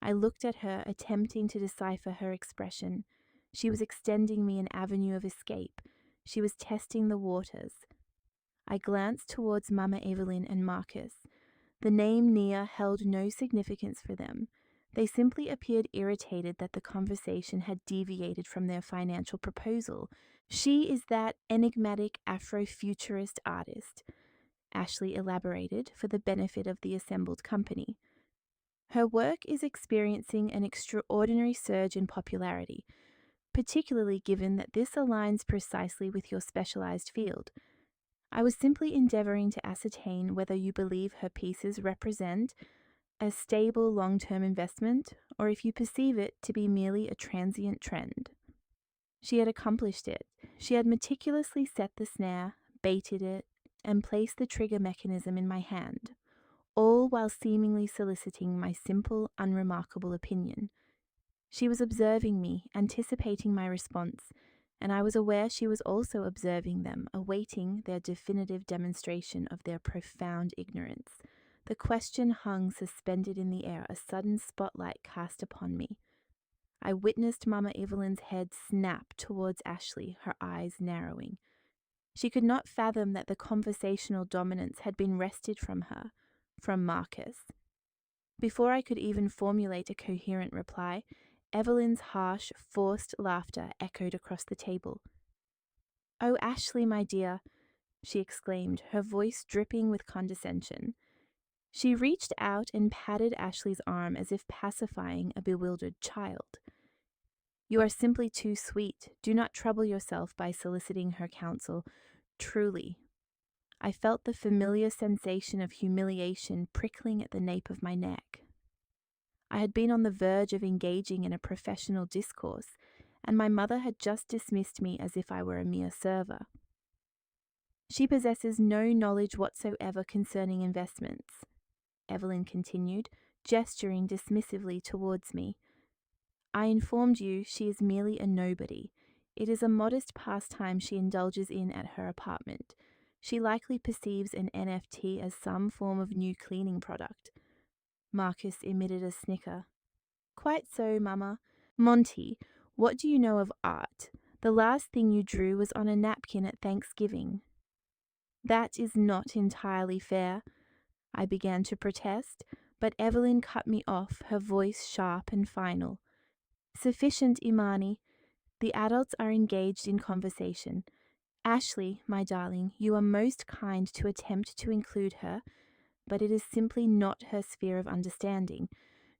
Speaker 1: I looked at her, attempting to decipher her expression. She was extending me an avenue of escape. She was testing the waters. I glanced towards Mama Evelyn and Marcus. The name Nia held no significance for them. They simply appeared irritated that the conversation had deviated from their financial proposal. "She is that enigmatic Afrofuturist artist," Ashley elaborated for the benefit of the assembled company. "Her work is experiencing an extraordinary surge in popularity, particularly given that this aligns precisely with your specialized field. I was simply endeavoring to ascertain whether you believe her pieces represent a stable long-term investment, or if you perceive it to be merely a transient trend." She had accomplished it. She had meticulously set the snare, baited it, and placed the trigger mechanism in my hand, all while seemingly soliciting my simple, unremarkable opinion. She was observing me, anticipating my response, and I was aware she was also observing them, awaiting their definitive demonstration of their profound ignorance. The question hung suspended in the air, a sudden spotlight cast upon me. I witnessed Mama Evelyn's head snap towards Ashley, her eyes narrowing. She could not fathom that the conversational dominance had been wrested from her, from Marcus. Before I could even formulate a coherent reply, Evelyn's harsh, forced laughter echoed across the table. "Oh, Ashley, my dear," she exclaimed, her voice dripping with condescension. She reached out and patted Ashley's arm as if pacifying a bewildered child. "You are simply too sweet. Do not trouble yourself by soliciting her counsel. Truly." I felt the familiar sensation of humiliation prickling at the nape of my neck. I had been on the verge of engaging in a professional discourse, and my mother had just dismissed me as if I were a mere server. "She possesses no knowledge whatsoever concerning investments," Evelyn continued, gesturing dismissively towards me. "I informed you she is merely a nobody. It is a modest pastime she indulges in at her apartment. She likely perceives an NFT as some form of new cleaning product." Marcus emitted a snicker. "Quite so, Mama. Monty, what do you know of art? The last thing you drew was on a napkin at Thanksgiving." "That is not entirely fair," I began to protest, but Evelyn cut me off, her voice sharp and final. "Sufficient, Imani. The adults are engaged in conversation. Ashley, my darling, you are most kind to attempt to include her, but it is simply not her sphere of understanding.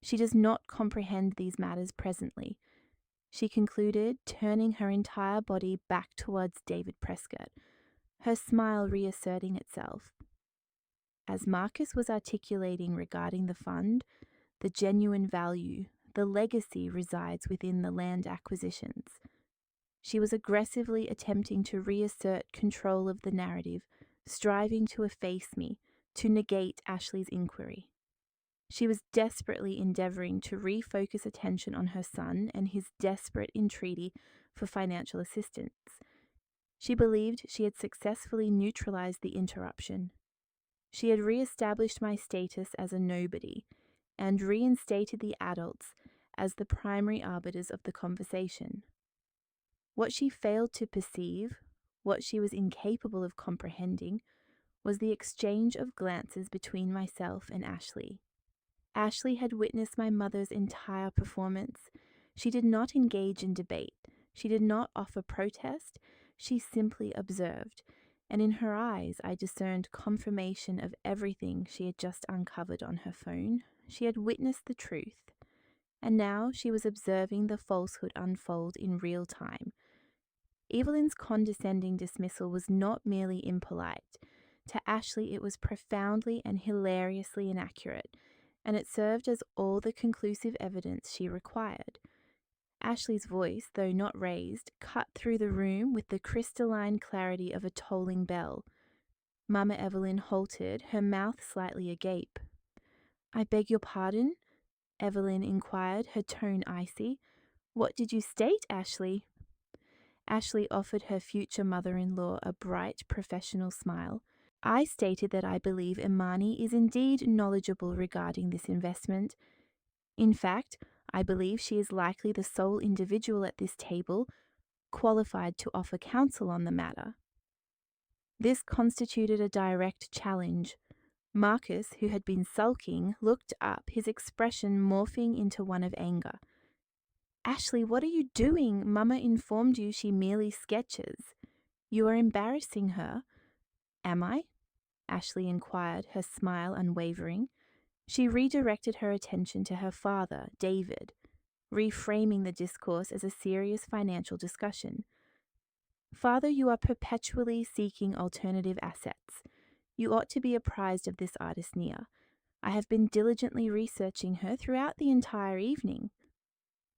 Speaker 1: She does not comprehend these matters presently," she concluded, turning her entire body back towards David Prescott, her smile reasserting itself. As Marcus was articulating regarding the fund, the genuine value, the legacy resides within the land acquisitions. She was aggressively attempting to reassert control of the narrative, striving to efface me, to negate Ashley's inquiry. She was desperately endeavouring to refocus attention on her son and his desperate entreaty for financial assistance. She believed she had successfully neutralised the interruption. She had re-established my status as a nobody and reinstated the adults as the primary arbiters of the conversation. What she failed to perceive, what she was incapable of comprehending, was the exchange of glances between myself and Ashley. Ashley had witnessed my mother's entire performance. She did not engage in debate. She did not offer protest. She simply observed, and in her eyes I discerned confirmation of everything she had just uncovered on her phone. She had witnessed the truth, and now she was observing the falsehood unfold in real time. Evelyn's condescending dismissal was not merely impolite. To Ashley it was profoundly and hilariously inaccurate, and it served as all the conclusive evidence she required. Ashley's voice, though not raised, cut through the room with the crystalline clarity of a tolling bell. Mama Evelyn halted, her mouth slightly agape. "I beg your pardon?" Evelyn inquired, her tone icy. "What did you state, Ashley?" Ashley offered her future mother-in-law a bright, professional smile. "I stated that I believe Imani is indeed knowledgeable regarding this investment. In fact, I believe she is likely the sole individual at this table qualified to offer counsel on the matter." This constituted a direct challenge. Marcus, who had been sulking, looked up, his expression morphing into one of anger. "Ashley, what are you doing? Mama informed you she merely sketches. You are embarrassing her." "Am I?" Ashley inquired, her smile unwavering. She redirected her attention to her father, David, reframing the discourse as a serious financial discussion. "Father, you are perpetually seeking alternative assets. You ought to be apprised of this artist Nia. I have been diligently researching her throughout the entire evening."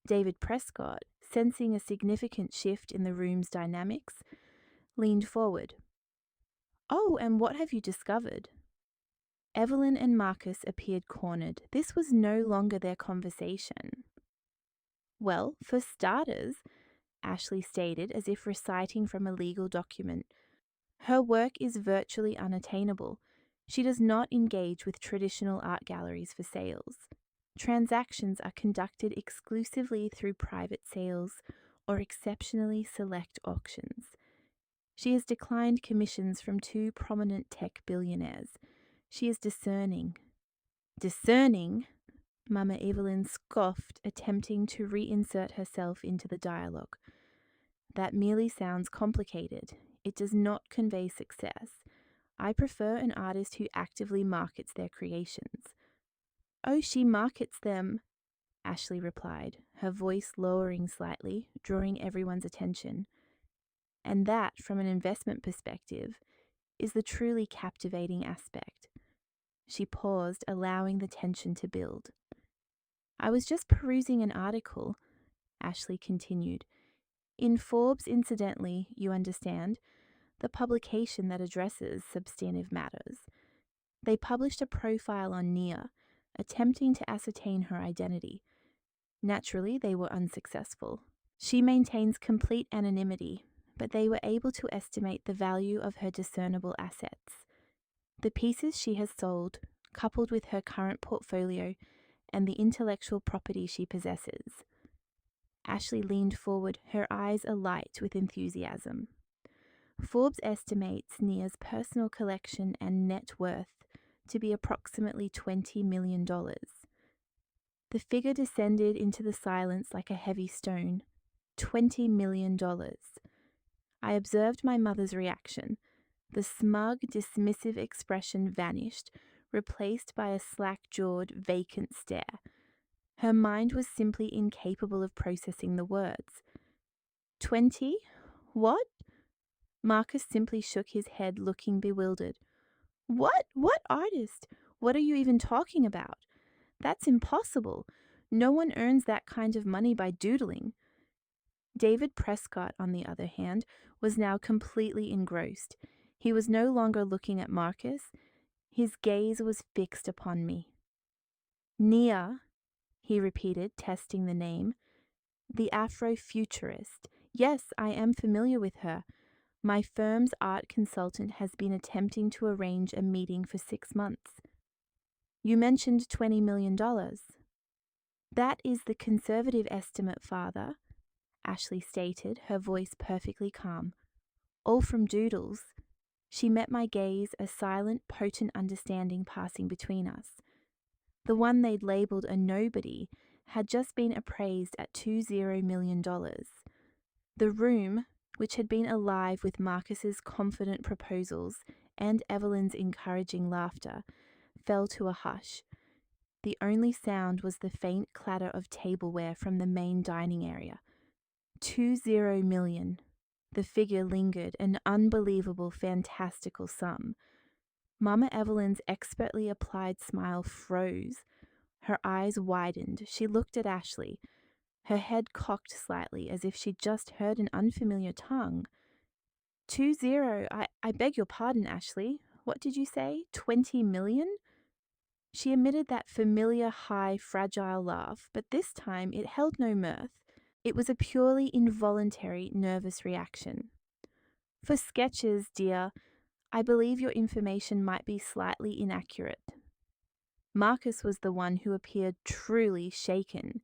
Speaker 1: David Prescott, sensing a significant shift in the room's dynamics, leaned forward. "Oh, and what have you discovered?" Evelyn and Marcus appeared cornered. This was no longer their conversation. "Well, for starters," Ashley stated, as if reciting from a legal document, "her work is virtually unattainable. She does not engage with traditional art galleries for sales. Transactions are conducted exclusively through private sales or exceptionally select auctions. She has declined commissions from 2 prominent tech billionaires. She is discerning." "Discerning?" Mama Evelyn scoffed, attempting to reinsert herself into the dialogue. "That merely sounds complicated. It does not convey success. I prefer an artist who actively markets their creations." "Oh, she markets them," Ashley replied, her voice lowering slightly, drawing everyone's attention. "And that, from an investment perspective, is the truly captivating aspect." She paused, allowing the tension to build. "I was just perusing an article," Ashley continued. "In Forbes, incidentally, you understand, the publication that addresses substantive matters. They published a profile on Nia, attempting to ascertain her identity. Naturally, they were unsuccessful. She maintains complete anonymity, but they were able to estimate the value of her discernible assets. The pieces she has sold, coupled with her current portfolio and the intellectual property she possesses." Ashley leaned forward, her eyes alight with enthusiasm. "Forbes estimates Nia's personal collection and net worth to be approximately $20 million. The figure descended into the silence like a heavy stone. $20 million. I observed my mother's reaction. The smug, dismissive expression vanished, replaced by a slack-jawed, vacant stare. Her mind was simply incapable of processing the words. 20? What? Marcus simply shook his head, looking bewildered. What? What artist? What are you even talking about? That's impossible. No one earns that kind of money by doodling. David Prescott, on the other hand, was now completely engrossed. He was no longer looking at Marcus. His gaze was fixed upon me. Nia, he repeated, testing the name. The Afrofuturist. Yes, I am familiar with her. My firm's art consultant has been attempting to arrange a meeting for 6 months. You mentioned $20 million. That is the conservative estimate, Father, Ashley stated, her voice perfectly calm. All from doodles. She met my gaze, a silent, potent understanding passing between us. The one they'd labelled a nobody had just been appraised at $20 million. The room, which had been alive with Marcus's confident proposals and Evelyn's encouraging laughter, fell to a hush. The only sound was the faint clatter of tableware from the main dining area. 20 million. The figure lingered, an unbelievable, fantastical sum. Mama Evelyn's expertly applied smile froze. Her eyes widened. She looked at Ashley, her head cocked slightly as if she'd just heard an unfamiliar tongue. 20, I beg your pardon, Ashley. What did you say? 20 million? She emitted that familiar, high, fragile laugh, but this time it held no mirth. It was a purely involuntary, nervous reaction. For sketches, dear, I believe your information might be slightly inaccurate. Marcus was the one who appeared truly shaken.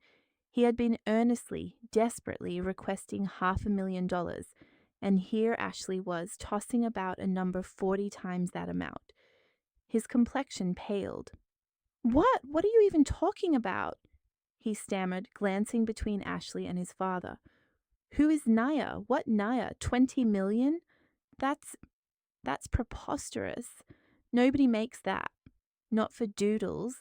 Speaker 1: He had been earnestly, desperately requesting $500,000, and here Ashley was tossing about a number 40 times that amount. His complexion paled. What are you even talking about? He stammered, glancing between Ashley and his father. Who is Naya? What Naya? 20 million? That's preposterous. Nobody makes that. Not for doodles.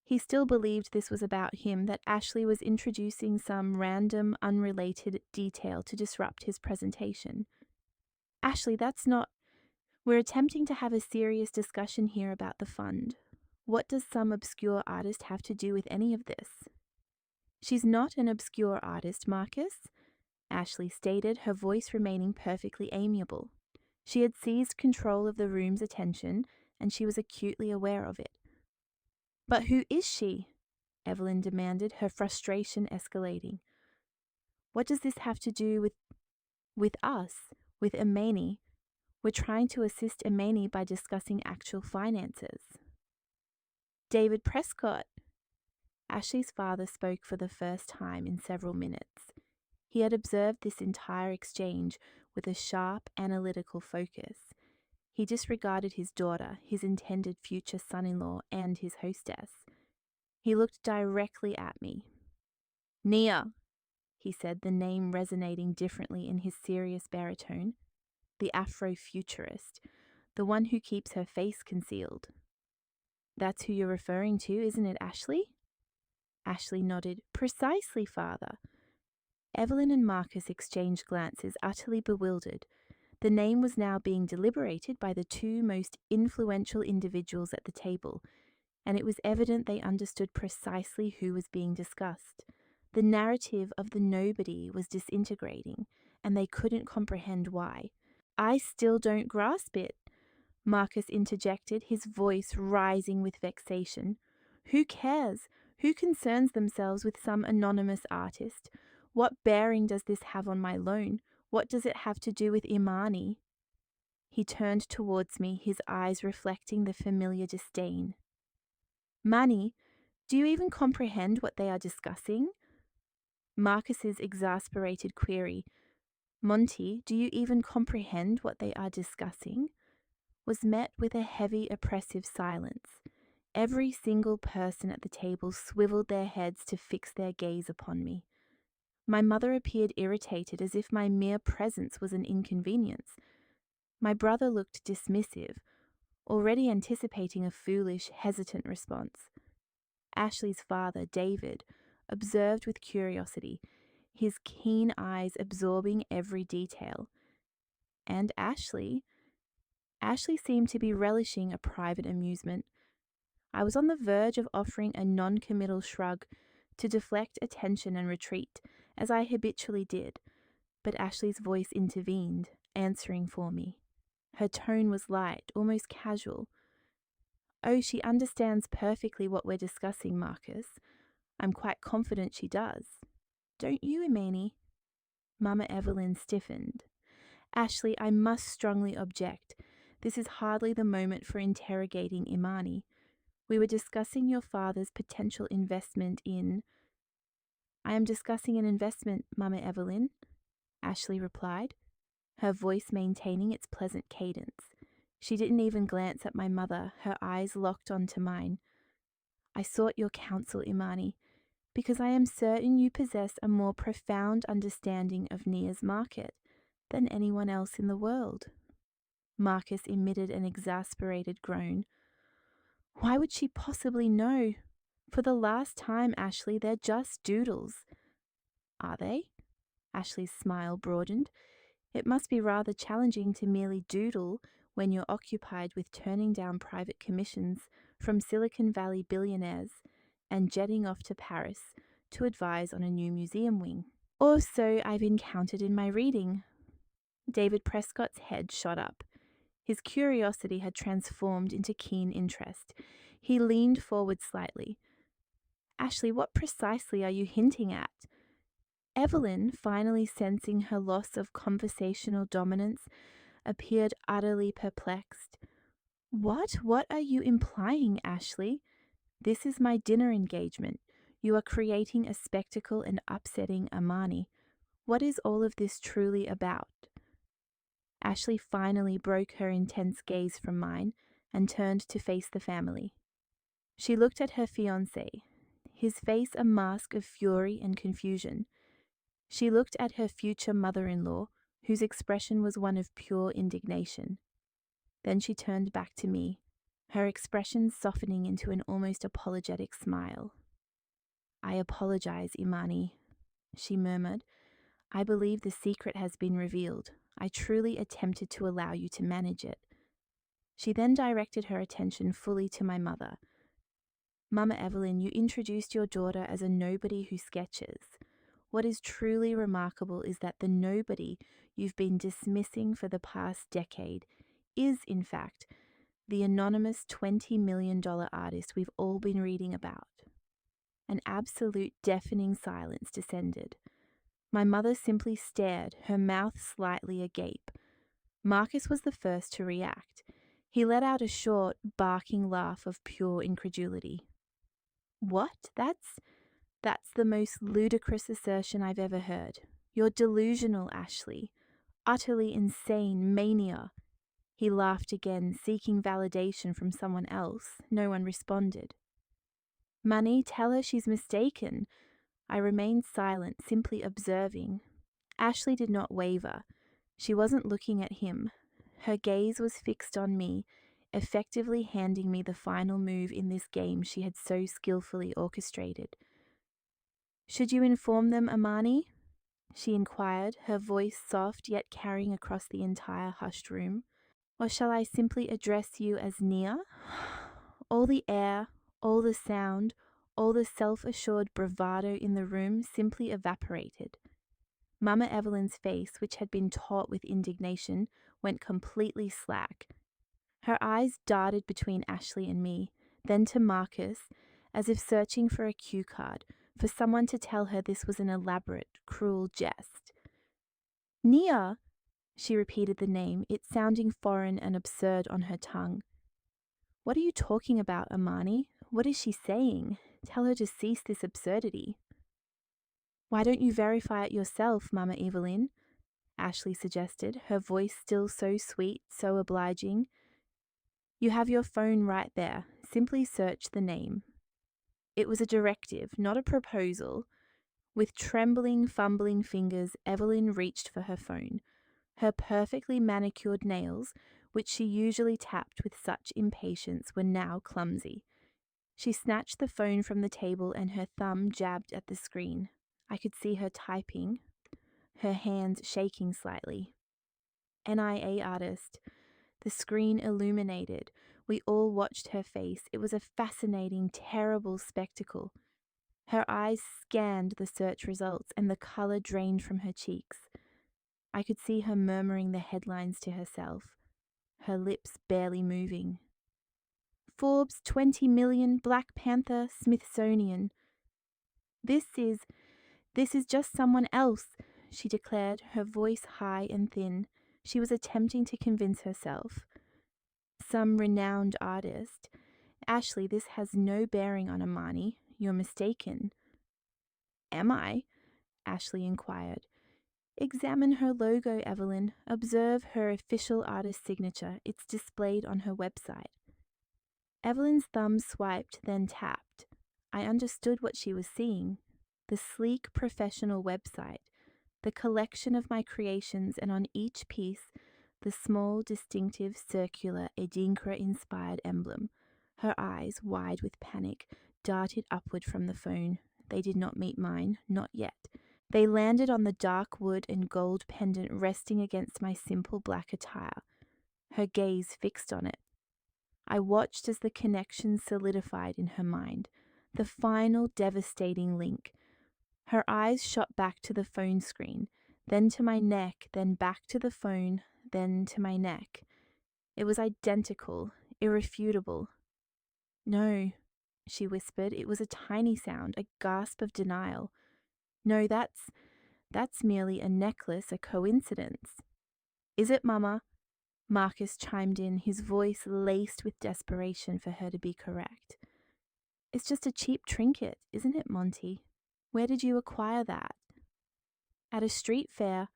Speaker 1: He still believed this was about him, that Ashley was introducing some random, unrelated detail to disrupt his presentation. Ashley, that's not... We're attempting to have a serious discussion here about the fund. What does some obscure artist have to do with any of this? She's not an obscure artist, Marcus, Ashley stated, her voice remaining perfectly amiable. She had seized control of the room's attention, and she was acutely aware of it. But who is she? Evelyn demanded, her frustration escalating. What does this have to do with us, with Imani? We're trying to assist Imani by discussing actual finances. David Prescott. Ashley's father spoke for the first time in several minutes. He had observed this entire exchange with a sharp, analytical focus. He disregarded his daughter, his intended future son-in-law, and his hostess. He looked directly at me. Nia, he said, the name resonating differently in his serious baritone. The Afrofuturist, the one who keeps her face concealed. That's who you're referring to, isn't it, Ashley? Ashley nodded. Precisely, father. Evelyn and Marcus exchanged glances, utterly bewildered. The name was now being deliberated by the two most influential individuals at the table, and it was evident they understood precisely who was being discussed. The narrative of the nobody was disintegrating, and they couldn't comprehend why. I still don't grasp it, Marcus interjected, his voice rising with vexation. Who cares? Who concerns themselves with some anonymous artist? What bearing does this have on my loan? What does it have to do with Imani? He turned towards me, his eyes reflecting the familiar disdain. Mani, do you even comprehend what they are discussing? Marcus's exasperated query, Monty, do you even comprehend what they are discussing? Was met with a heavy, oppressive silence. Every single person at the table swiveled their heads to fix their gaze upon me. My mother appeared irritated, as if my mere presence was an inconvenience. My brother looked dismissive, already anticipating a foolish, hesitant response. Ashley's father, David, observed with curiosity, his keen eyes absorbing every detail. And Ashley seemed to be relishing a private amusement. I was on the verge of offering a non-committal shrug to deflect attention and retreat, as I habitually did, but Ashley's voice intervened, answering for me. Her tone was light, almost casual. Oh, she understands perfectly what we're discussing, Marcus. I'm quite confident she does. Don't you, Imani? Mama Evelyn stiffened. Ashley, I must strongly object. This is hardly the moment for interrogating Imani. We were discussing your father's potential investment in... I am discussing an investment, Mama Evelyn, Ashley replied, her voice maintaining its pleasant cadence. She didn't even glance at my mother, her eyes locked onto mine. I sought your counsel, Imani, because I am certain you possess a more profound understanding of Nia's market than anyone else in the world. Marcus emitted an exasperated groan. Why would she possibly know? For the last time, Ashley, they're just doodles. Are they? Ashley's smile broadened. It must be rather challenging to merely doodle when you're occupied with turning down private commissions from Silicon Valley billionaires and jetting off to Paris to advise on a new museum wing. Or so I've encountered in my reading. David Prescott's head shot up. His curiosity had transformed into keen interest. He leaned forward slightly. Ashley, what precisely are you hinting at? Evelyn, finally sensing her loss of conversational dominance, appeared utterly perplexed. What are you implying, Ashley? This is my dinner engagement. You are creating a spectacle and upsetting Imani. What is all of this truly about? Ashley finally broke her intense gaze from mine and turned to face the family. She looked at her fiancé, his face a mask of fury and confusion. She looked at her future mother-in-law, whose expression was one of pure indignation. Then she turned back to me, her expression softening into an almost apologetic smile. I apologize, Imani, she murmured. I believe the secret has been revealed. I truly attempted to allow you to manage it. She then directed her attention fully to my mother. Mama Evelyn, you introduced your daughter as a nobody who sketches. What is truly remarkable is that the nobody you've been dismissing for the past decade is, in fact, the anonymous $20 million artist we've all been reading about. An absolute deafening silence descended. My mother simply stared, her mouth slightly agape. Marcus was the first to react. He let out a short, barking laugh of pure incredulity. What? That's the most ludicrous assertion I've ever heard. You're delusional, Ashley. Utterly insane mania. He laughed again, seeking validation from someone else. No one responded. Mani, tell her she's mistaken. I remained silent, simply observing. Ashley did not waver. She wasn't looking at him. Her gaze was fixed on me, effectively handing me the final move in this game she had so skillfully orchestrated. Should you inform them, Imani? She inquired, her voice soft yet carrying across the entire hushed room. Or shall I simply address you as Nia? All the air, all the sound, all the self-assured bravado in the room simply evaporated. Mama Evelyn's face, which had been taut with indignation, went completely slack. Her eyes darted between Ashley and me, then to Marcus, as if searching for a cue card, for someone to tell her this was an elaborate, cruel jest. Nia! She repeated the name, it sounding foreign and absurd on her tongue. What are you talking about, Imani? What is she saying? Tell her to cease this absurdity. Why don't you verify it yourself, Mama Evelyn? Ashley suggested, her voice still so sweet, so obliging. You have your phone right there. Simply search the name. It was a directive, not a proposal. With trembling, fumbling fingers, Evelyn reached for her phone. Her perfectly manicured nails, which she usually tapped with such impatience, were now clumsy. She snatched the phone from the table and her thumb jabbed at the screen. I could see her typing, her hands shaking slightly. NIA artist. The screen illuminated. We all watched her face. It was a fascinating, terrible spectacle. Her eyes scanned the search results and the color drained from her cheeks. I could see her murmuring the headlines to herself, her lips barely moving. Forbes 20 million, Black Panther, Smithsonian. This is just someone else, she declared, her voice high and thin. She was attempting to convince herself. Some renowned artist. Ashley, this has no bearing on Amani. You're mistaken. Am I? Ashley inquired. Examine her logo, Evelyn. Observe her official artist signature. It's displayed on her website. Evelyn's thumb swiped, then tapped. I understood what she was seeing. The sleek professional website, the collection of my creations, and on each piece, the small, distinctive, circular, Edinkra-inspired emblem. Her eyes, wide with panic, darted upward from the phone. They did not meet mine, not yet. They landed on the dark wood and gold pendant resting against my simple black attire. Her gaze fixed on it. I watched as the connection solidified in her mind, the final devastating link. Her eyes shot back to the phone screen, then to my neck, then back to the phone, then to my neck. It was identical, irrefutable. No, she whispered. It was a tiny sound, a gasp of denial. No, that's merely a necklace, a coincidence. Is it, Mama? Marcus chimed in, his voice laced with desperation for her to be correct. It's just a cheap trinket, isn't it, Monty? Where did you acquire that? At a street fair.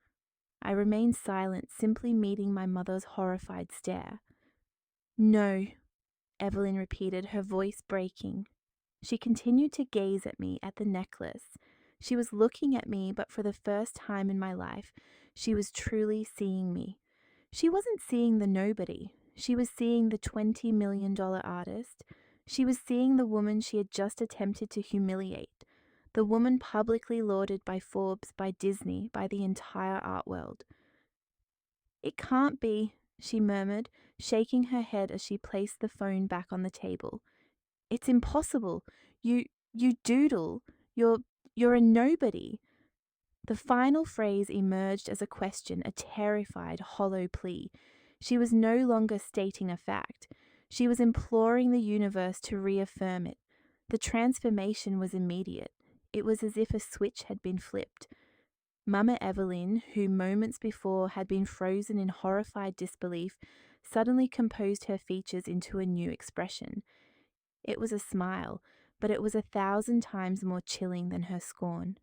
Speaker 1: I remained silent, simply meeting my mother's horrified stare. No, Evelyn repeated, her voice breaking. She continued to gaze at me, at the necklace. She was looking at me, but for the first time in my life, she was truly seeing me. She wasn't seeing the nobody. She was seeing the $20 million artist. She was seeing the woman she had just attempted to humiliate, the woman publicly lauded by Forbes, by Disney, by the entire art world. It can't be, she murmured, shaking her head as she placed the phone back on the table. It's impossible. You doodle. You're a nobody. The final phrase emerged as a question, a terrified, hollow plea. She was no longer stating a fact. She was imploring the universe to reaffirm it. The transformation was immediate. It was as if a switch had been flipped. Mama Evelyn, who moments before had been frozen in horrified disbelief, suddenly composed her features into a new expression. It was a smile, but it was 1,000 times more chilling than her scorn.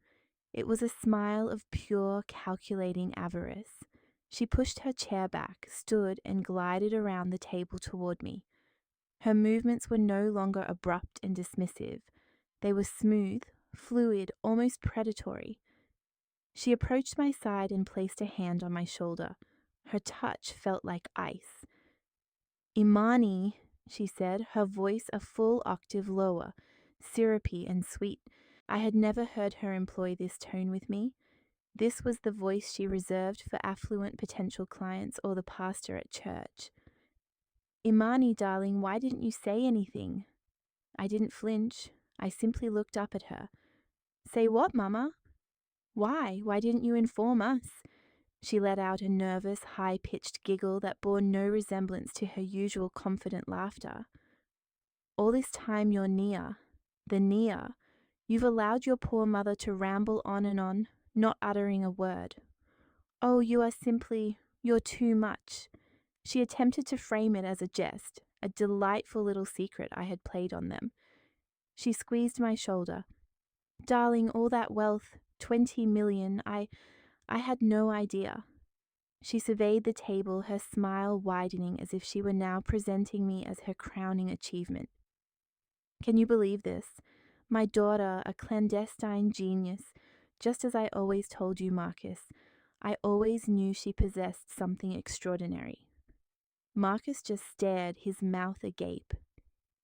Speaker 1: It was a smile of pure, calculating avarice. She pushed her chair back, stood, and glided around the table toward me. Her movements were no longer abrupt and dismissive. They were smooth, fluid, almost predatory. She approached my side and placed a hand on my shoulder. Her touch felt like ice. Imani, she said, her voice a full octave lower, syrupy and sweet. I had never heard her employ this tone with me. This was the voice she reserved for affluent potential clients or the pastor at church. Imani, darling, why didn't you say anything? I didn't flinch. I simply looked up at her. Say what, Mama? Why? Why didn't you inform us? She let out a nervous, high-pitched giggle that bore no resemblance to her usual confident laughter. All this time you're near. The near. You've allowed your poor mother to ramble on and on, not uttering a word. Oh, you're too much. She attempted to frame it as a jest, a delightful little secret I had played on them. She squeezed my shoulder. Darling, all that wealth, 20 million, I had no idea. She surveyed the table, her smile widening as if she were now presenting me as her crowning achievement. Can you believe this? My daughter, a clandestine genius, just as I always told you, Marcus. I always knew she possessed something extraordinary. Marcus just stared, his mouth agape.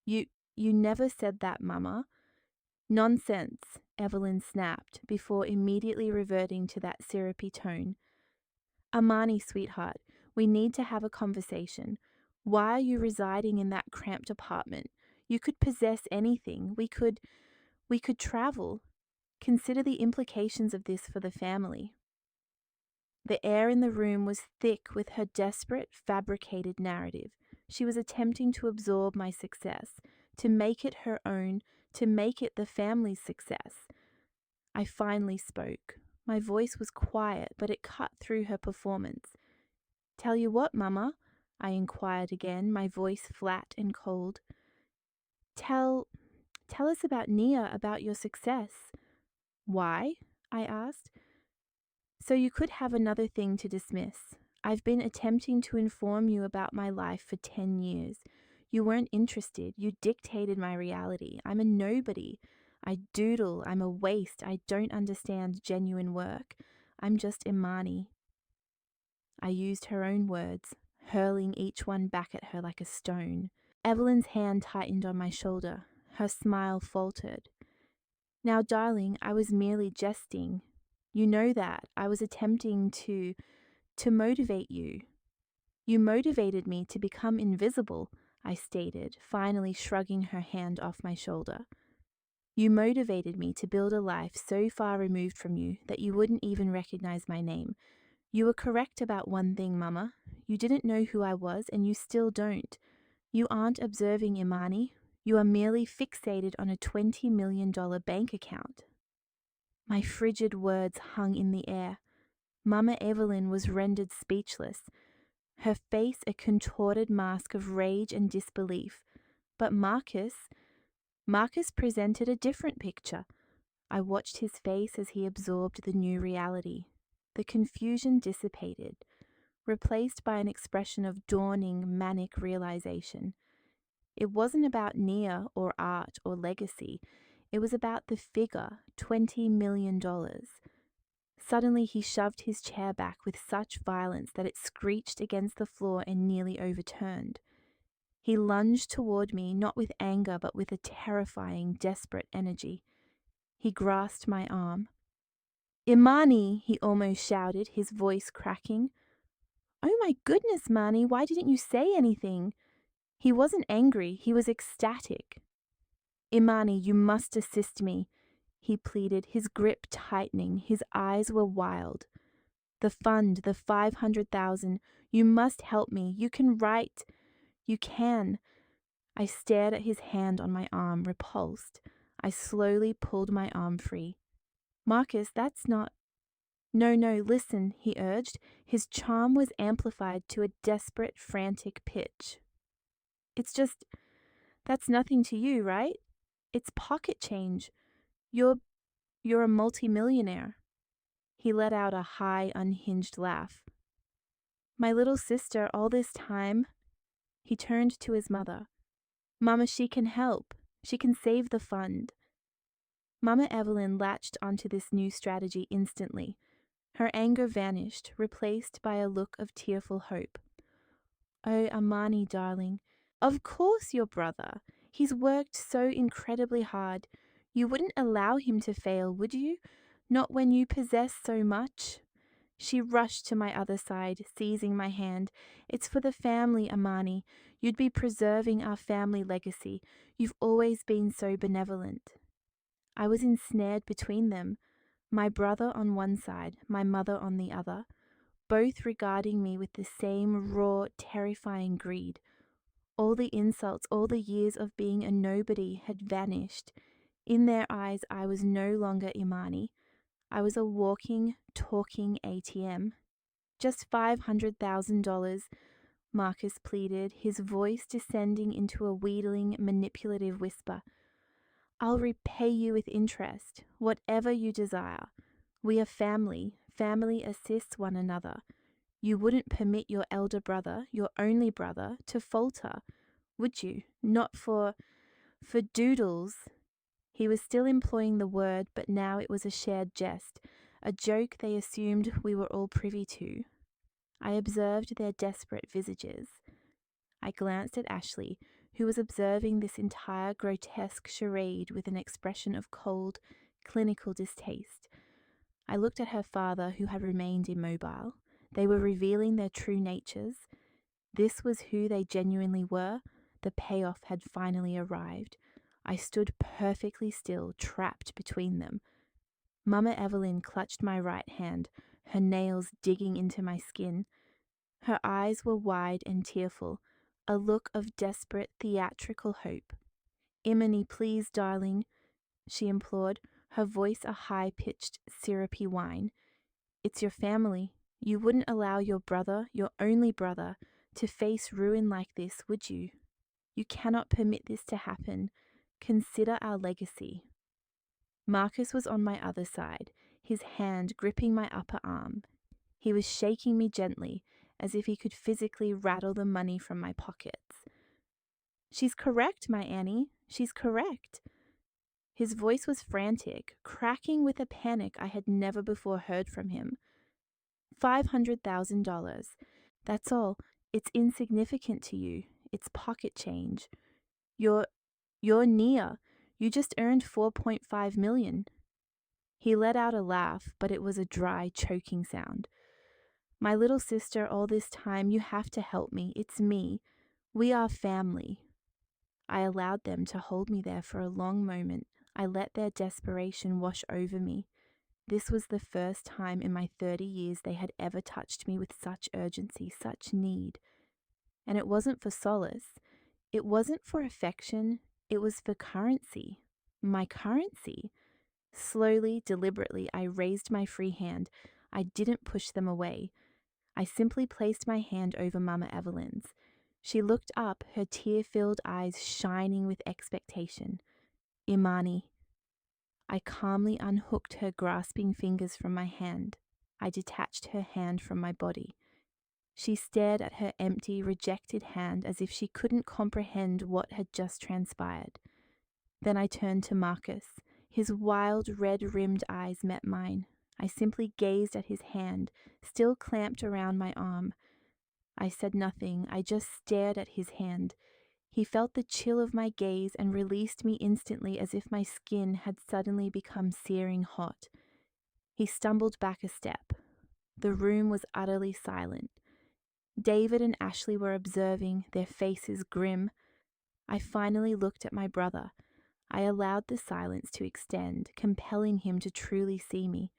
Speaker 1: You never said that, Mama. Nonsense, Evelyn snapped, before immediately reverting to that syrupy tone. Amani, sweetheart, we need to have a conversation. Why are you residing in that cramped apartment? You could possess anything. We could travel. Consider the implications of this for the family. The air in the room was thick with her desperate, fabricated narrative. She was attempting to absorb my success, to make it her own, to make it the family's success. I finally spoke. My voice was quiet, but it cut through her performance. "Tell you what, Mama?" I inquired again, my voice flat and cold. Tell us about Nia, about your success." "Why?" I asked. "So you could have another thing to dismiss. I've been attempting to inform you about my life for 10 years. You weren't interested. You dictated my reality. I'm a nobody. I doodle. I'm a waste. I don't understand genuine work. I'm just Imani." I used her own words, hurling each one back at her like a stone. Evelyn's hand tightened on my shoulder. Her smile faltered. "Now, darling, I was merely jesting. You know that. I was attempting to motivate you." "You motivated me to become invisible," I stated, finally shrugging her hand off my shoulder. "You motivated me to build a life so far removed from you that you wouldn't even recognize my name. You were correct about one thing, Mama. You didn't know who I was, and you still don't. You aren't observing Imani. You are merely fixated on a $20 million bank account." My frigid words hung in the air. Mama Evelyn was rendered speechless, her face a contorted mask of rage and disbelief. But Marcus presented a different picture. I watched his face as he absorbed the new reality. The confusion dissipated, replaced by an expression of dawning, manic realization. It wasn't about Nia or art or legacy. It was about the figure, $20 million. Suddenly he shoved his chair back with such violence that it screeched against the floor and nearly overturned. He lunged toward me, not with anger, but with a terrifying, desperate energy. He grasped my arm. "Imani!" he almost shouted, his voice cracking. "Oh my goodness, Mani, why didn't you say anything?" He wasn't angry, he was ecstatic. "Imani, you must assist me," he pleaded, his grip tightening, his eyes were wild. "The fund, the 500,000, you must help me. You can write. You can." I stared at his hand on my arm, repulsed. I slowly pulled my arm free. "Marcus, that's not—" No, listen," he urged. His charm was amplified to a desperate, frantic pitch. That's nothing to you, right? It's pocket change. You're a multimillionaire." He let out a high, unhinged laugh. "My little sister, all this time—" He turned to his mother. "Mama, she can help. She can save the fund." Mama Evelyn latched onto this new strategy instantly. Her anger vanished, replaced by a look of tearful hope. "Oh, Imani, darling, of course your brother. He's worked so incredibly hard. You wouldn't allow him to fail, would you? Not when you possess so much." She rushed to my other side, seizing my hand. "It's for the family, Imani. You'd be preserving our family legacy. You've always been so benevolent." I was ensnared between them, my brother on one side, my mother on the other, both regarding me with the same raw, terrifying greed. All the insults, all the years of being a nobody had vanished. In their eyes, I was no longer Imani. I was a walking, talking ATM. "Just $500,000, Marcus pleaded, his voice descending into a wheedling, manipulative whisper. "I'll repay you with interest, whatever you desire. We are family. Family assists one another. You wouldn't permit your elder brother, your only brother, to falter, would you? Not for doodles." He was still employing the word, but now it was a shared jest, a joke they assumed we were all privy to. I observed their desperate visages. I glanced at Ashley, who was observing this entire grotesque charade with an expression of cold, clinical distaste. I looked at her father, who had remained immobile. They were revealing their true natures. This was who they genuinely were. The payoff had finally arrived. I stood perfectly still, trapped between them. Mama Evelyn clutched my right hand, her nails digging into my skin. Her eyes were wide and tearful, a look of desperate theatrical hope. "Imani, please, darling," she implored, her voice a high-pitched, syrupy whine. "It's your family. You wouldn't allow your brother, your only brother, to face ruin like this, would you? You cannot permit this to happen. Consider our legacy." Marcus was on my other side, his hand gripping my upper arm. He was shaking me gently, as if he could physically rattle the money from my pockets. "She's correct, my Annie. She's correct." His voice was frantic, cracking with a panic I had never before heard from him. $500,000. That's all. It's insignificant to you. It's pocket change. You're near. You just earned $4.5 million. He let out a laugh, but it was a dry, choking sound. "My little sister, all this time, you have to help me. It's me. We are family." I allowed them to hold me there for a long moment. I let their desperation wash over me. This was the first time in my 30 years they had ever touched me with such urgency, such need. And it wasn't for solace. It wasn't for affection. It was for currency. My currency. Slowly, deliberately, I raised my free hand. I didn't push them away. I simply placed my hand over Mama Evelyn's. She looked up, her tear-filled eyes shining with expectation. "Imani." I calmly unhooked her grasping fingers from my hand. I detached her hand from my body. She stared at her empty, rejected hand as if she couldn't comprehend what had just transpired. Then I turned to Marcus. His wild, red-rimmed eyes met mine. I simply gazed at his hand, still clamped around my arm. I said nothing. I just stared at his hand. He felt the chill of my gaze and released me instantly as if my skin had suddenly become searing hot. He stumbled back a step. The room was utterly silent. David and Ashley were observing, their faces grim. I finally looked at my brother. I allowed the silence to extend, compelling him to truly see me.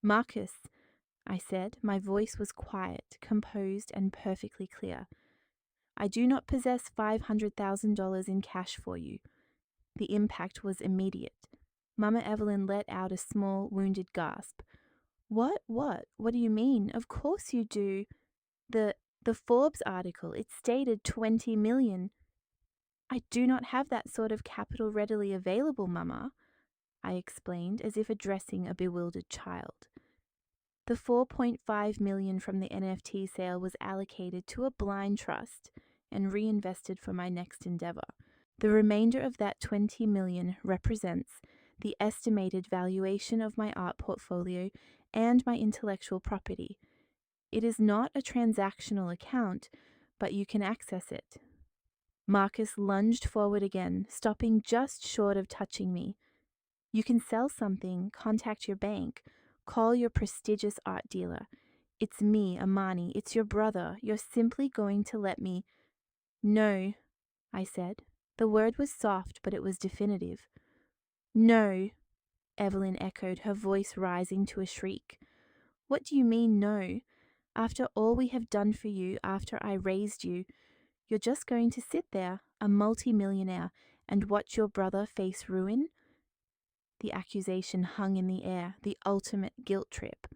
Speaker 1: "Marcus," I said. My voice was quiet, composed, and perfectly clear. "I do not possess $500,000 in cash for you." The impact was immediate. Mama Evelyn let out a small, wounded gasp. What do you mean? Of course you do. The Forbes article, it stated 20 million. "I do not have that sort of capital readily available, Mama," I explained, as if addressing a bewildered child. "The 4.5 million from the NFT sale was allocated to a blind trust and reinvested for my next endeavor. The remainder of that 20 million represents the estimated valuation of my art portfolio and my intellectual property. It is not a transactional account, but you can access it." Marcus lunged forward again, stopping just short of touching me. "You can sell something, contact your bank, call your prestigious art dealer. It's me, Imani, it's your brother. You're simply going to let me—" "No," I said. The word was soft, but it was definitive. "No," Evelyn echoed, her voice rising to a shriek. "What do you mean, no? After all we have done for you, after I raised you, you're just going to sit there, a multi-millionaire, and watch your brother face ruin?" The accusation hung in the air, the ultimate guilt trip.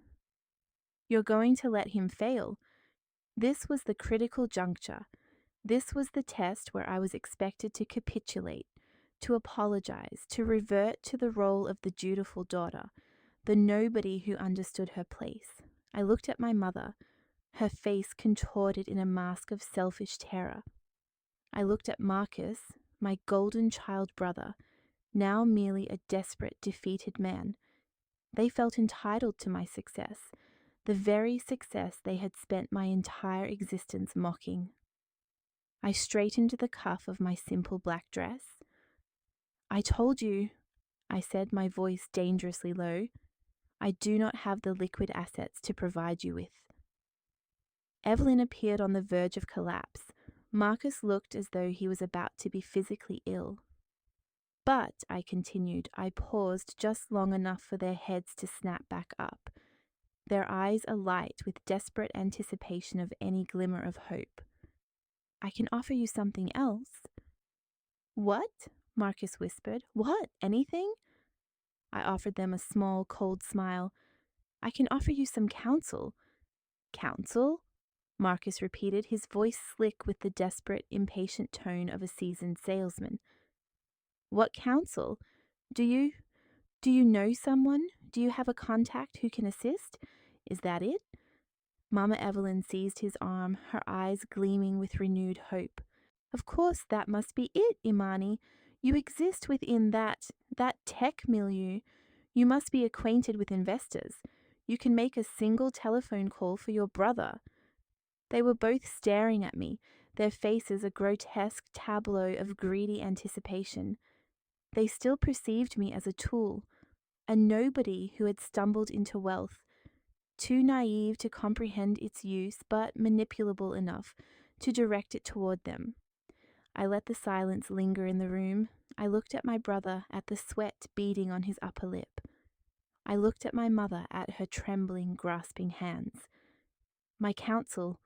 Speaker 1: "You're going to let him fail." This was the critical juncture. This was the test where I was expected to capitulate, to apologize, to revert to the role of the dutiful daughter, the nobody who understood her place. I looked at my mother, her face contorted in a mask of selfish terror. I looked at Marcus, my golden child brother, now merely a desperate, defeated man. They felt entitled to my success, the very success they had spent my entire existence mocking. I straightened the cuff of my simple black dress. "I told you," I said, my voice dangerously low, "I do not have the liquid assets to provide you with." Evelyn appeared on the verge of collapse. Marcus looked as though he was about to be physically ill. "But," I continued, I paused just long enough for their heads to snap back up. their eyes alight with desperate anticipation of any glimmer of hope. "I can offer you something else." "What?" Marcus whispered. "What? Anything?" I offered them a small, cold smile. "I can offer you some counsel." "Counsel?" Marcus repeated, his voice slick with the desperate, impatient tone of a seasoned salesman. "What counsel? Do you know someone? Do you have a contact who can assist? Is that it?" Mama Evelyn seized his arm, her eyes gleaming with renewed hope. "Of course that must be it, Imani. You exist within that tech milieu. You must be acquainted with investors. You can make a single telephone call for your brother." They were both staring at me, their faces a grotesque tableau of greedy anticipation. They still perceived me as a tool, a nobody who had stumbled into wealth, too naive to comprehend its use, but manipulable enough to direct it toward them. I let the silence linger in the room. I looked at my brother, at the sweat beading on his upper lip. I looked at my mother, at her trembling, grasping hands. "My counsel,"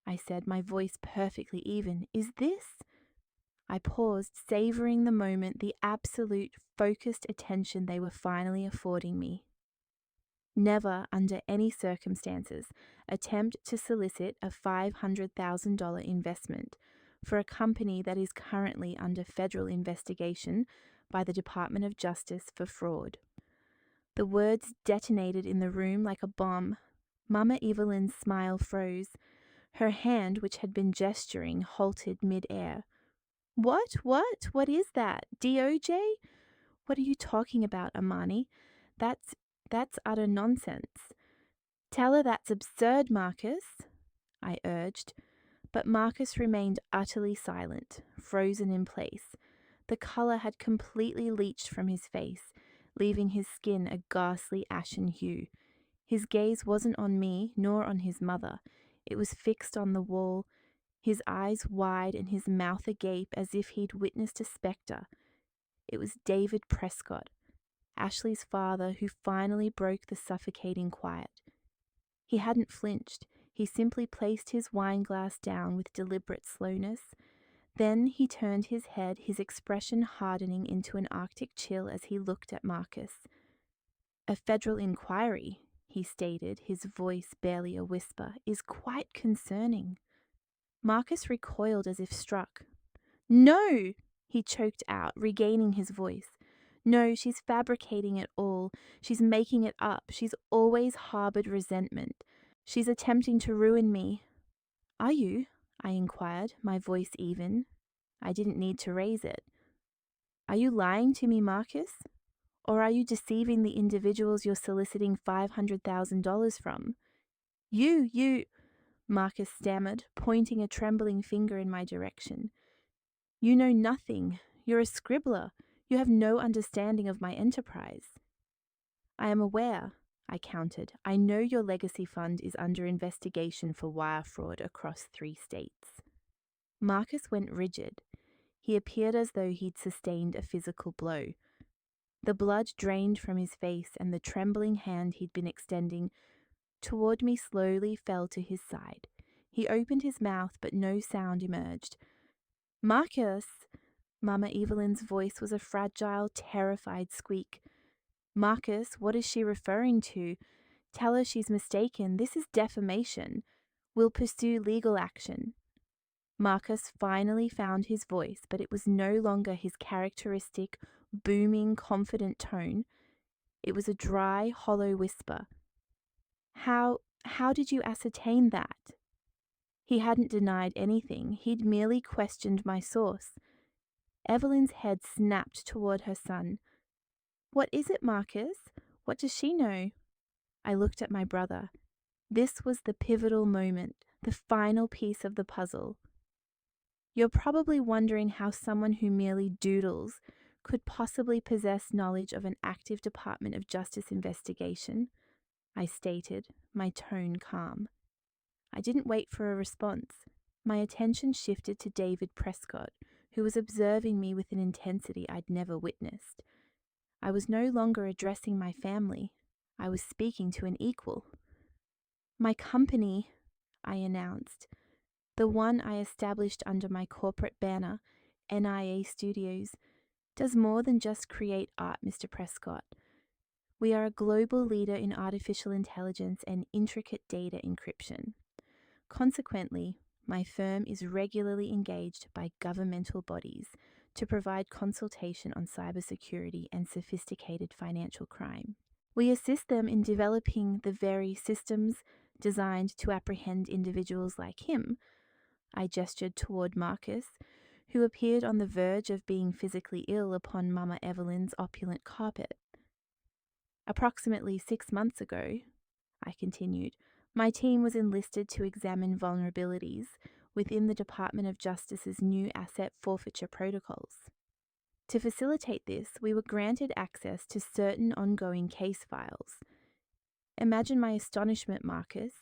Speaker 1: I said, my voice perfectly even, "is this." I paused, savoring the moment, the absolute, focused attention they were finally affording me. Never, under any circumstances, attempt to solicit a $500,000 investment for a company that is currently under federal investigation by the Department of Justice for fraud. The words detonated in the room like a bomb. Mama Evelyn's smile froze. Her hand, which had been gesturing, halted mid-air. What? What is that? DOJ? What are you talking about, Imani? That's utter nonsense." "Tell her that's absurd, Marcus," I urged. But Marcus remained utterly silent, frozen in place. The colour had completely leached from his face, leaving his skin a ghastly ashen hue. His gaze wasn't on me, nor on his mother. It was fixed on the wall, his eyes wide and his mouth agape as if he'd witnessed a spectre. It was David Prescott, Ashley's father, who finally broke the suffocating quiet. He hadn't flinched. He simply placed his wineglass down with deliberate slowness. Then he turned his head, his expression hardening into an arctic chill as he looked at Marcus. "A federal inquiry," he stated, his voice barely a whisper, "is quite concerning." Marcus recoiled as if struck. "No!" he choked out, regaining his voice. "No, she's fabricating it all. She's making it up. She's always harbored resentment. She's attempting to ruin me." "Are you?" I inquired, my voice even. I didn't need to raise it. "Are you lying to me, Marcus? Or are you deceiving the individuals you're soliciting $500,000 from?" You, Marcus stammered, pointing a trembling finger in my direction. "You know nothing. You're a scribbler. You have no understanding of my enterprise." "I am aware," I countered. "I know your legacy fund is under investigation for wire fraud across 3 states. Marcus went rigid. He appeared as though he'd sustained a physical blow. The blood drained from his face, and the trembling hand he'd been extending toward me slowly fell to his side. He opened his mouth, but no sound emerged. "Marcus!" Mama Evelyn's voice was a fragile, terrified squeak. "Marcus, what is she referring to? Tell her she's mistaken. This is defamation. We'll pursue legal action." Marcus finally found his voice, but it was no longer his characteristic, booming, confident tone. It was a dry, hollow whisper. How did you ascertain that?" He hadn't denied anything. He'd merely questioned my source. Evelyn's head snapped toward her son. "What is it, Marcus? What does she know?" I looked at my brother. This was the pivotal moment, the final piece of the puzzle. "You're probably wondering how someone who merely doodles could possibly possess knowledge of an active Department of Justice investigation," I stated, my tone calm. I didn't wait for a response. My attention shifted to David Prescott, who was observing me with an intensity I'd never witnessed. I was no longer addressing my family. I was speaking to an equal. My company, I announced, the one I established under my corporate banner, NIA Studios, does more than just create art, Mr. Prescott. We are a global leader in artificial intelligence and intricate data encryption. Consequently, my firm is regularly engaged by governmental bodies to provide consultation on cybersecurity and sophisticated financial crime. We assist them in developing the very systems designed to apprehend individuals like him. I gestured toward Marcus, who appeared on the verge of being physically ill upon Mama Evelyn's opulent carpet. Approximately 6 months ago, I continued, my team was enlisted to examine vulnerabilities within the Department of Justice's new asset forfeiture protocols. To facilitate this, we were granted access to certain ongoing case files. Imagine my astonishment, Marcus,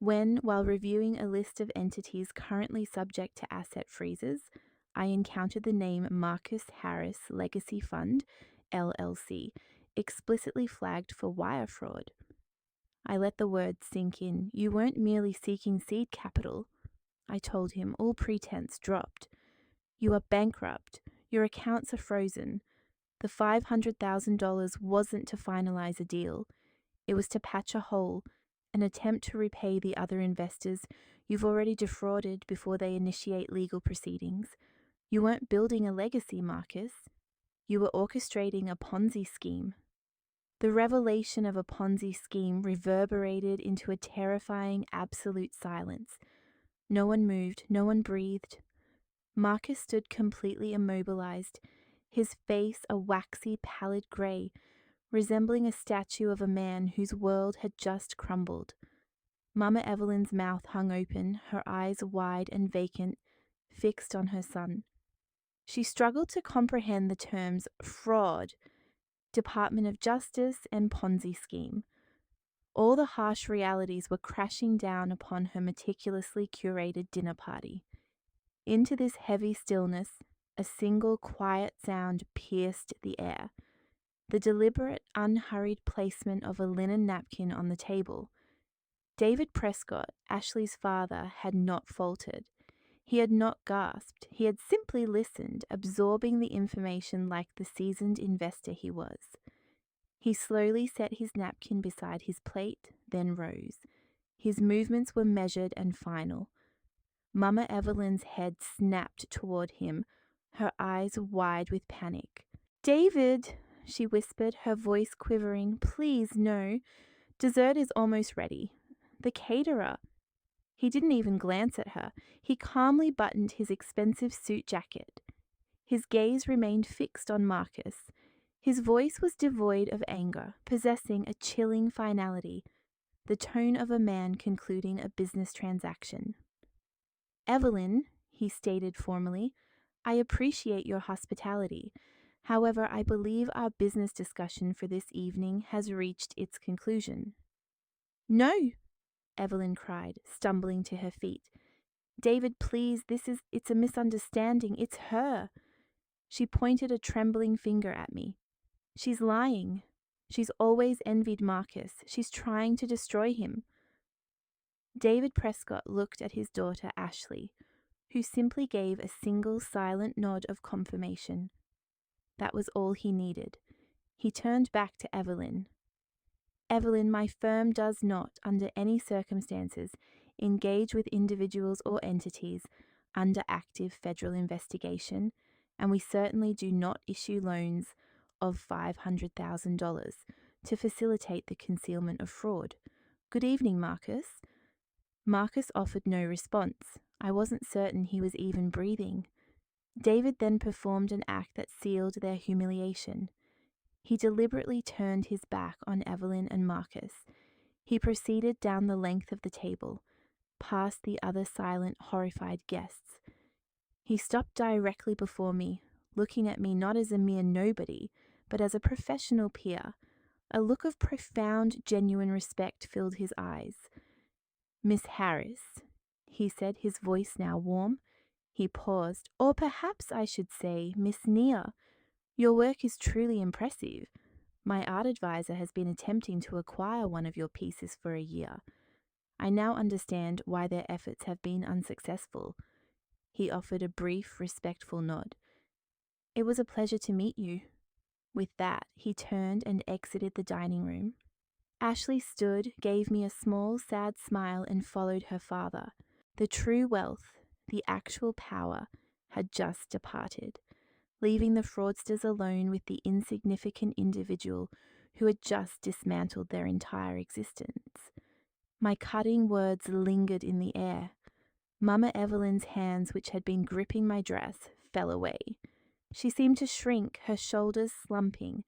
Speaker 1: when, while reviewing a list of entities currently subject to asset freezes, I encountered the name Marcus Harris Legacy Fund, LLC, explicitly flagged for wire fraud. I let the words sink in. You weren't merely seeking seed capital. I told him, all pretense dropped. You are bankrupt. Your accounts are frozen. The $500,000 wasn't to finalize a deal. It was to patch a hole, an attempt to repay the other investors you've already defrauded before they initiate legal proceedings. You weren't building a legacy, Marcus. You were orchestrating a Ponzi scheme. The revelation of a Ponzi scheme reverberated into a terrifying absolute silence. No one moved, no one breathed. Marcus stood completely immobilized, his face a waxy, pallid grey, resembling a statue of a man whose world had just crumbled. Mama Evelyn's mouth hung open, her eyes wide and vacant, fixed on her son. She struggled to comprehend the terms fraud, Department of Justice, and Ponzi scheme. All the harsh realities were crashing down upon her meticulously curated dinner party. Into this heavy stillness, a single quiet sound pierced the air. The deliberate, unhurried placement of a linen napkin on the table. David Prescott, Ashley's father, had not faltered. He had not gasped. He had simply listened, absorbing the information like the seasoned investor he was. He slowly set his napkin beside his plate, then rose. His movements were measured and final. Mama Evelyn's head snapped toward him, her eyes wide with panic. "David," she whispered, her voice quivering, "please, no. Dessert is almost ready. The caterer." He didn't even glance at her. He calmly buttoned his expensive suit jacket. His gaze remained fixed on Marcus. His voice was devoid of anger, possessing a chilling finality, the tone of a man concluding a business transaction. "Evelyn," he stated formally, "I appreciate your hospitality. However, I believe our business discussion for this evening has reached its conclusion." "No!" Evelyn cried, stumbling to her feet. "David, please, it's a misunderstanding. It's her." She pointed a trembling finger at me. "She's lying. She's always envied Marcus. She's trying to destroy him." David Prescott looked at his daughter Ashley, who simply gave a single silent nod of confirmation. That was all he needed. He turned back to Evelyn. "Evelyn, my firm does not, under any circumstances, engage with individuals or entities under active federal investigation, and we certainly do not issue loans of $500,000 to facilitate the concealment of fraud. Good evening, Marcus." Marcus offered no response. I wasn't certain he was even breathing. David then performed an act that sealed their humiliation. He deliberately turned his back on Evelyn and Marcus. He proceeded down the length of the table, past the other silent, horrified guests. He stopped directly before me, looking at me not as a mere nobody, but as a professional peer. A look of profound, genuine respect filled his eyes. "Miss Harris," he said, his voice now warm. He paused. "Or perhaps I should say, Miss Nia. Your work is truly impressive. My art advisor has been attempting to acquire one of your pieces for a year. I now understand why their efforts have been unsuccessful." He offered a brief, respectful nod. "It was a pleasure to meet you." With that, he turned and exited the dining room. Ashley stood, gave me a small, sad smile, and followed her father. The true wealth, the actual power, had just departed, leaving the fraudsters alone with the insignificant individual who had just dismantled their entire existence. My cutting words lingered in the air. Mama Evelyn's hands, which had been gripping my dress, fell away. She seemed to shrink, her shoulders slumping,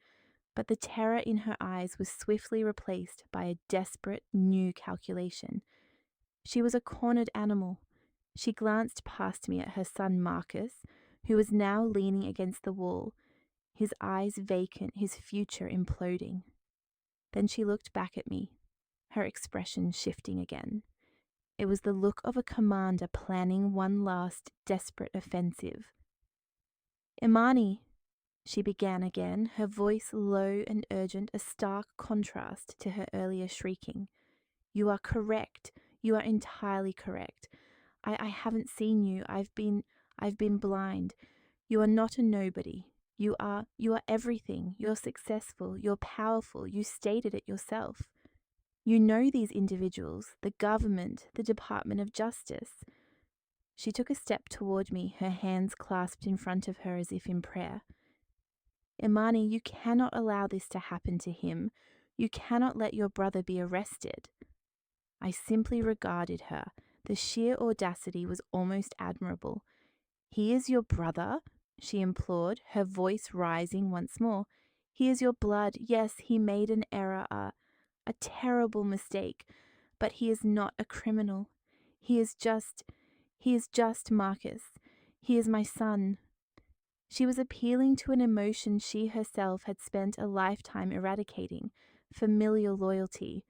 Speaker 1: but the terror in her eyes was swiftly replaced by a desperate new calculation. She was a cornered animal. She glanced past me at her son Marcus, who was now leaning against the wall, his eyes vacant, his future imploding. Then she looked back at me, her expression shifting again. It was the look of a commander planning one last desperate offensive. "Imani," she began again, her voice low and urgent, a stark contrast to her earlier shrieking. "You are correct. You are entirely correct. I haven't seen you. I've been blind. You are not a nobody. You are everything. You're successful. You're powerful. You stated it yourself. You know these individuals, the government, the Department of Justice." She took a step toward me, her hands clasped in front of her as if in prayer. "Imani, you cannot allow this to happen to him. You cannot let your brother be arrested." I simply regarded her. The sheer audacity was almost admirable. "He is your brother?" she implored, her voice rising once more. "He is your blood. Yes, he made an error, a terrible mistake, but he is not a criminal. He is just Marcus. He is my son." She was appealing to an emotion she herself had spent a lifetime eradicating, familial loyalty.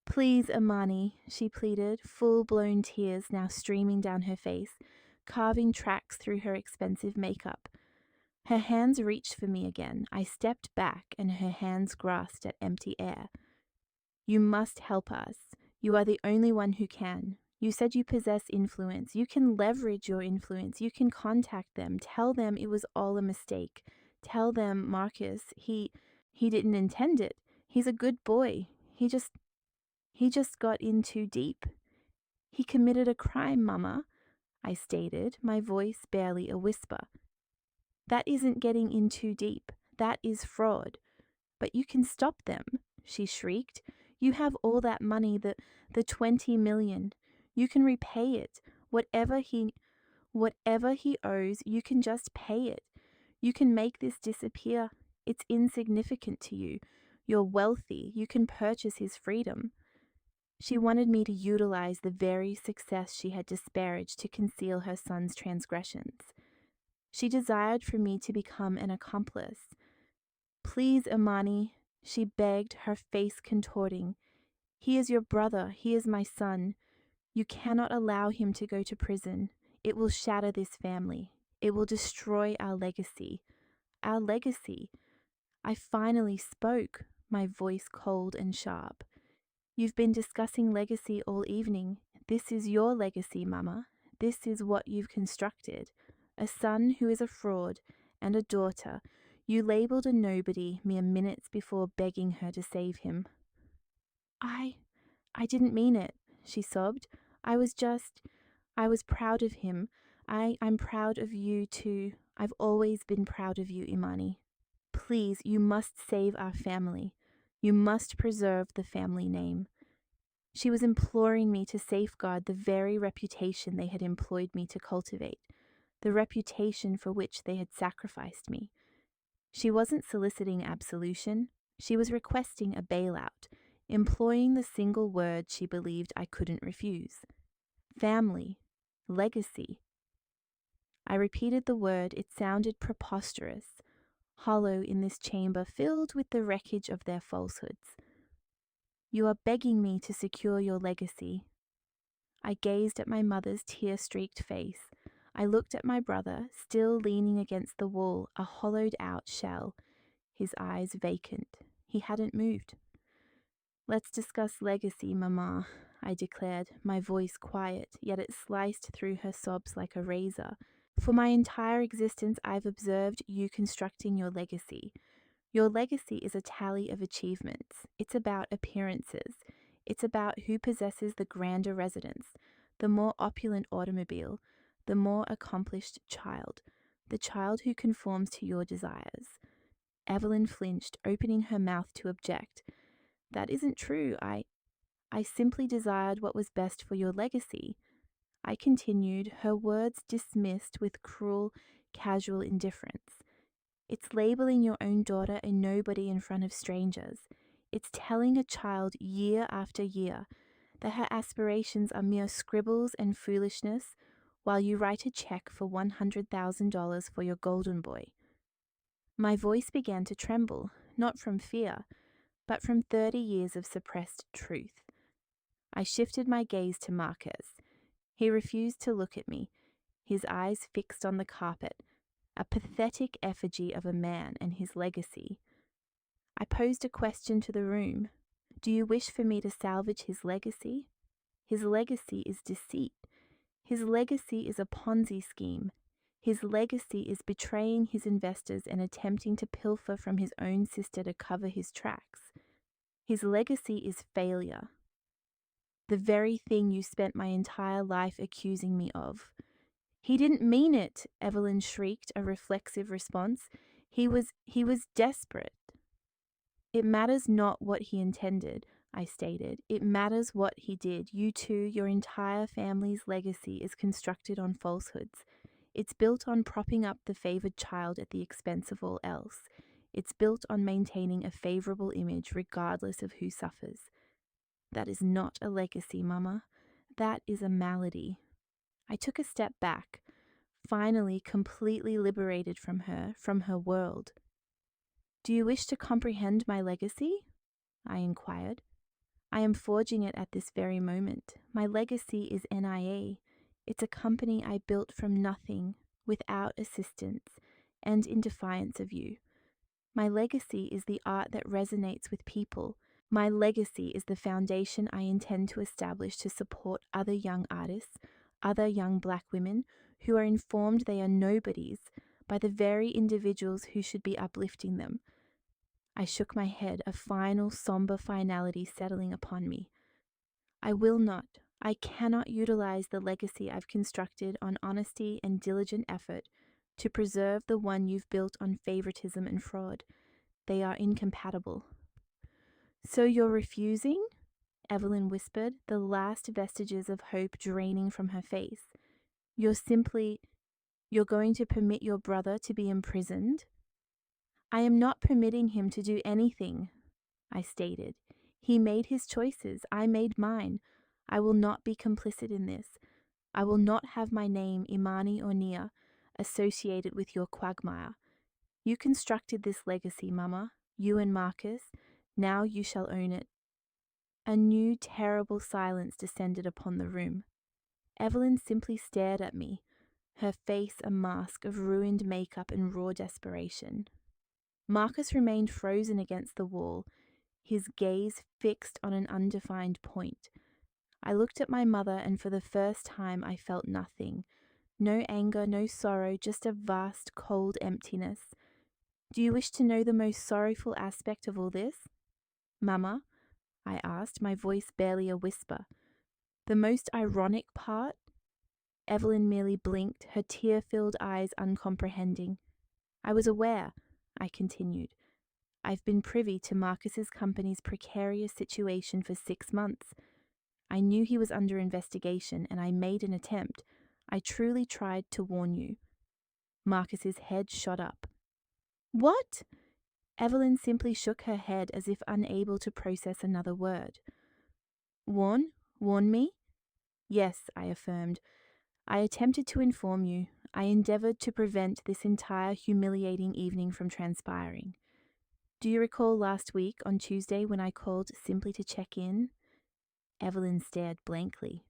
Speaker 1: "Please, Imani," she pleaded, full-blown tears now streaming down her face, carving tracks through her expensive makeup. Her hands reached for me again. I stepped back, and her hands grasped at empty air. "You must help us. You are the only one who can. You said you possess influence. You can leverage your influence. You can contact them. Tell them it was all a mistake. Tell them, Marcus, he didn't intend it. He's a good boy. He just got in too deep. He committed a crime, Mama," I stated, my voice barely a whisper. "That isn't getting in too deep. That is fraud. But you can stop them," she shrieked. "You have all that money, the 20 million. You can repay it. Whatever he owes, you can just pay it. You can make this disappear. It's insignificant to you. You're wealthy. You can purchase his freedom." She wanted me to utilize the very success she had disparaged to conceal her son's transgressions. She desired for me to become an accomplice. "Please, Imani," she begged, her face contorting. "He is your brother. He is my son. You cannot allow him to go to prison. It will shatter this family. It will destroy our legacy. Our legacy." I finally spoke, my voice cold and sharp. "You've been discussing legacy all evening. This is your legacy, Mama. This is what you've constructed. A son who is a fraud, and a daughter you labeled a nobody mere minutes before begging her to save him." I didn't mean it," she sobbed. I was proud of him. I'm proud of you too. I've always been proud of you, Imani. Please, you must save our family. You must preserve the family name." She was imploring me to safeguard the very reputation they had employed me to cultivate, the reputation for which they had sacrificed me. She wasn't soliciting absolution. She was requesting a bailout, employing the single word she believed I couldn't refuse. Family. Legacy. I repeated the word. It sounded preposterous, hollow in this chamber filled with the wreckage of their falsehoods. "You are begging me to secure your legacy." I gazed at my mother's tear-streaked face. I looked at my brother, still leaning against the wall, a hollowed-out shell, his eyes vacant. He hadn't moved. "Let's discuss legacy, Mama," I declared, my voice quiet, yet it sliced through her sobs like a razor. For my entire existence, I've observed you constructing your legacy. Your legacy is a tally of achievements. It's about appearances. It's about who possesses the grander residence, the more opulent automobile, the more accomplished child, the child who conforms to your desires. Evelyn flinched, opening her mouth to object. That isn't true. I simply desired what was best for your legacy. I continued, her words dismissed with cruel, casual indifference. It's labeling your own daughter a nobody in front of strangers. It's telling a child year after year that her aspirations are mere scribbles and foolishness while you write a check for $100,000 for your golden boy. My voice began to tremble, not from fear, but from 30 years of suppressed truth. I shifted my gaze to Marcus. He refused to look at me, his eyes fixed on the carpet, a pathetic effigy of a man and his legacy. I posed a question to the room. Do you wish for me to salvage his legacy? His legacy is deceit. His legacy is a Ponzi scheme. His legacy is betraying his investors and attempting to pilfer from his own sister to cover his tracks. His legacy is failure. The very thing you spent my entire life accusing me of. He didn't mean it, Evelyn shrieked, a reflexive response. He was desperate. It matters not what he intended, I stated. It matters what he did. You too, your entire family's legacy is constructed on falsehoods. It's built on propping up the favored child at the expense of all else. It's built on maintaining a favorable image regardless of who suffers. That is not a legacy, Mama. That is a malady. I took a step back, finally completely liberated from her world. Do you wish to comprehend my legacy? I inquired. I am forging it at this very moment. My legacy is NIA. It's a company I built from nothing, without assistance, and in defiance of you. My legacy is the art that resonates with people. My legacy is the foundation I intend to establish to support other young artists, other young Black women who are informed they are nobodies by the very individuals who should be uplifting them. I shook my head, a final somber finality settling upon me. I cannot utilize the legacy I've constructed on honesty and diligent effort to preserve the one you've built on favoritism and fraud. They are incompatible. So you're refusing? Evelyn whispered, the last vestiges of hope draining from her face. You're going to permit your brother to be imprisoned? I am not permitting him to do anything, I stated. He made his choices. I made mine. I will not be complicit in this. I will not have my name, Imani or Nia, associated with your quagmire. You constructed this legacy, Mama, you and Marcus. Now you shall own it. A new terrible silence descended upon the room. Evelyn simply stared at me, her face a mask of ruined makeup and raw desperation. Marcus remained frozen against the wall, his gaze fixed on an undefined point. I looked at my mother, and for the first time I felt nothing. No anger, no sorrow, just a vast, cold emptiness. Do you wish to know the most sorrowful aspect of all this? Mama, I asked, my voice barely a whisper. The most ironic part? Evelyn merely blinked, her tear-filled eyes uncomprehending. I was aware, I continued. I've been privy to Marcus's company's precarious situation for 6 months. I knew he was under investigation, and I made an attempt. I truly tried to warn you. Marcus's head shot up. What? Evelyn simply shook her head as if unable to process another word. Warn me? Yes, I affirmed. I attempted to inform you. I endeavored to prevent this entire humiliating evening from transpiring. Do you recall last week on Tuesday when I called simply to check in? Evelyn stared blankly.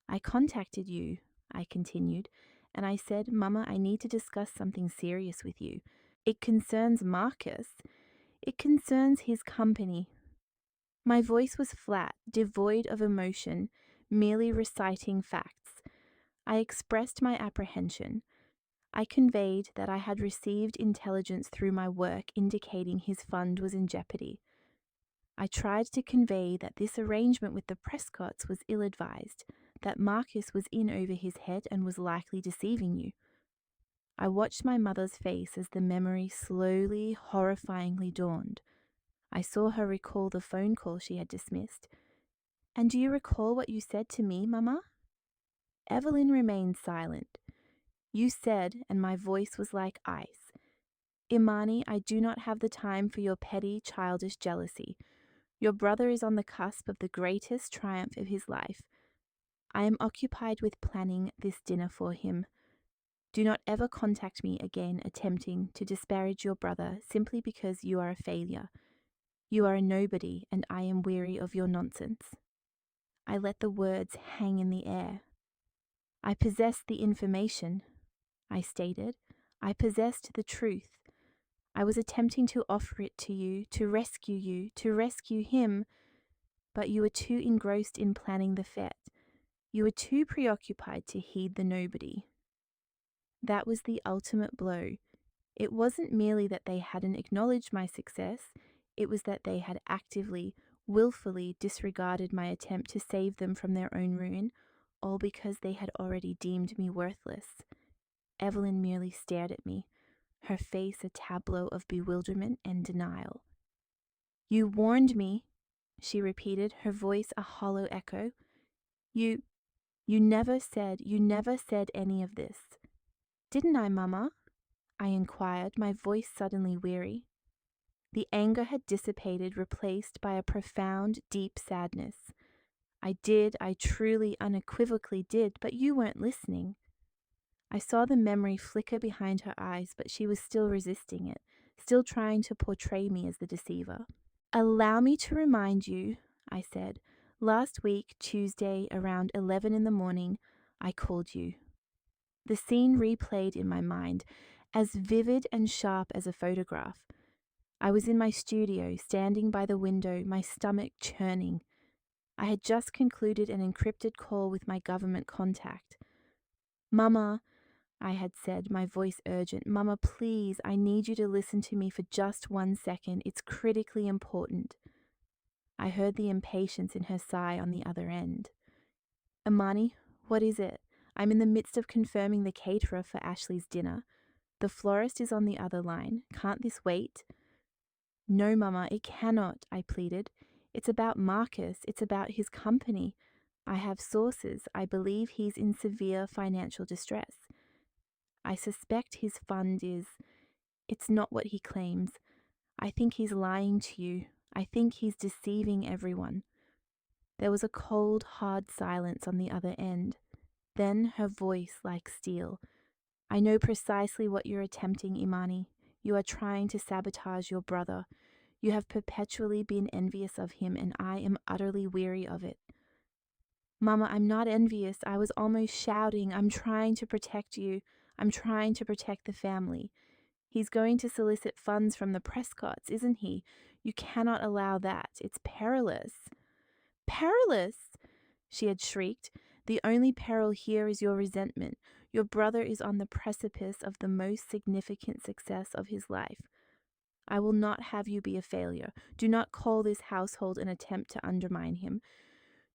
Speaker 1: I contacted you, I continued, and I said, Mama, I need to discuss something serious with you. It concerns Marcus. It concerns his company. My voice was flat, devoid of emotion, merely reciting facts. I expressed my apprehension. I conveyed that I had received intelligence through my work indicating his fund was in jeopardy. I tried to convey that this arrangement with the Prescotts was ill-advised, that Marcus was in over his head and was likely deceiving you. I watched my mother's face as the memory slowly, horrifyingly dawned. I saw her recall the phone call she had dismissed. "And do you recall what you said to me, Mama?" Evelyn remained silent. "You said," and my voice was like ice, "Imani, I do not have the time for your petty, childish jealousy. Your brother is on the cusp of the greatest triumph of his life. I am occupied with planning this dinner for him. Do not ever contact me again attempting to disparage your brother simply because you are a failure. You are a nobody, and I am weary of your nonsense." I let the words hang in the air. "I possessed the information," I stated. "I possessed the truth. I was attempting to offer it to you, to rescue him, but you were too engrossed in planning the fete. You were too preoccupied to heed the nobody." That was the ultimate blow. It wasn't merely that they hadn't acknowledged my success, it was that they had actively, willfully disregarded my attempt to save them from their own ruin, all because they had already deemed me worthless. Evelyn merely stared at me, her face a tableau of bewilderment and denial. "You warned me," she repeated, her voice a hollow echo. You never said any of this." "Didn't I, Mama?" I inquired, my voice suddenly weary. The anger had dissipated, replaced by a profound, deep sadness. "I did, I truly, unequivocally did, but you weren't listening." I saw the memory flicker behind her eyes, but she was still resisting it, still trying to portray me as the deceiver. "Allow me to remind you," I said, "last week, Tuesday, around 11 in the morning, I called you." The scene replayed in my mind, as vivid and sharp as a photograph. I was in my studio, standing by the window, my stomach churning. I had just concluded an encrypted call with my government contact. "Mama," I had said, my voice urgent, "Mama, please, I need you to listen to me for just 1 second. It's critically important." I heard the impatience in her sigh on the other end. "Imani, what is it? I'm in the midst of confirming the caterer for Ashley's dinner. The florist is on the other line. Can't this wait?" "No, Mama, it cannot," I pleaded. "It's about Marcus. It's about his company. I have sources. I believe he's in severe financial distress. I suspect his fund is... It's not what he claims. I think he's lying to you. I think he's deceiving everyone." There was a cold, hard silence on the other end. Then her voice like steel. "I know precisely what you're attempting, Imani. You are trying to sabotage your brother. You have perpetually been envious of him, and I am utterly weary of it." "Mama, I'm not envious. I was almost shouting. I'm trying to protect you. I'm trying to protect the family. He's going to solicit funds from the Prescotts, isn't he? You cannot allow that. It's perilous." "Perilous!" she had shrieked. "The only peril here is your resentment. Your brother is on the precipice of the most significant success of his life. I will not have you be a failure. Do not call this household an attempt to undermine him.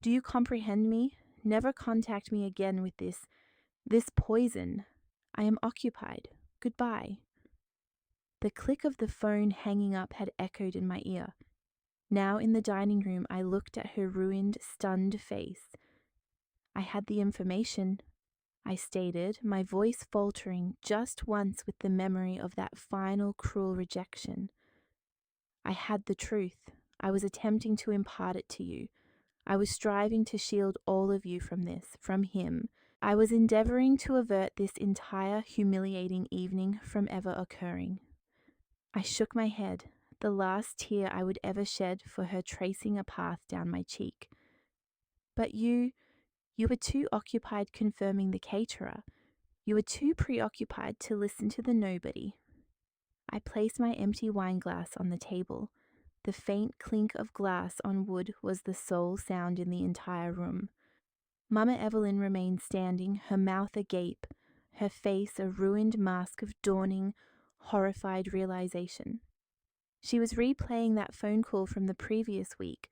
Speaker 1: Do you comprehend me? Never contact me again with this poison. I am occupied. Goodbye." The click of the phone hanging up had echoed in my ear. Now in the dining room, I looked at her ruined, stunned face. "I had the information," I stated, my voice faltering just once with the memory of that final cruel rejection. "I had the truth. I was attempting to impart it to you. I was striving to shield all of you from this, from him. I was endeavoring to avert this entire humiliating evening from ever occurring." I shook my head, the last tear I would ever shed for her tracing a path down my cheek. "But you were too occupied confirming the caterer. You were too preoccupied to listen to the nobody." I placed my empty wine glass on the table. The faint clink of glass on wood was the sole sound in the entire room. Mama Evelyn remained standing, her mouth agape, her face a ruined mask of dawning, horrified realization. She was replaying that phone call from the previous week,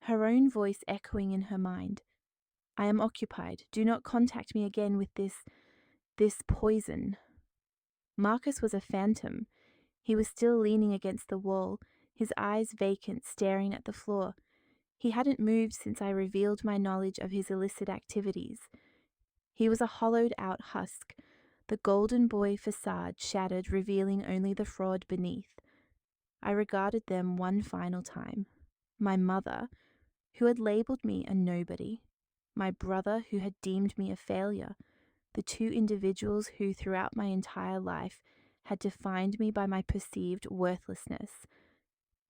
Speaker 1: her own voice echoing in her mind. I am occupied. Do not contact me again with this poison. Marcus was a phantom. He was still leaning against the wall, his eyes vacant, staring at the floor. He hadn't moved since I revealed my knowledge of his illicit activities. He was a hollowed-out husk, the golden boy facade shattered, revealing only the fraud beneath. I regarded them one final time. My mother, who had labelled me a nobody. My brother, who had deemed me a failure. The two individuals who, throughout my entire life, had defined me by my perceived worthlessness.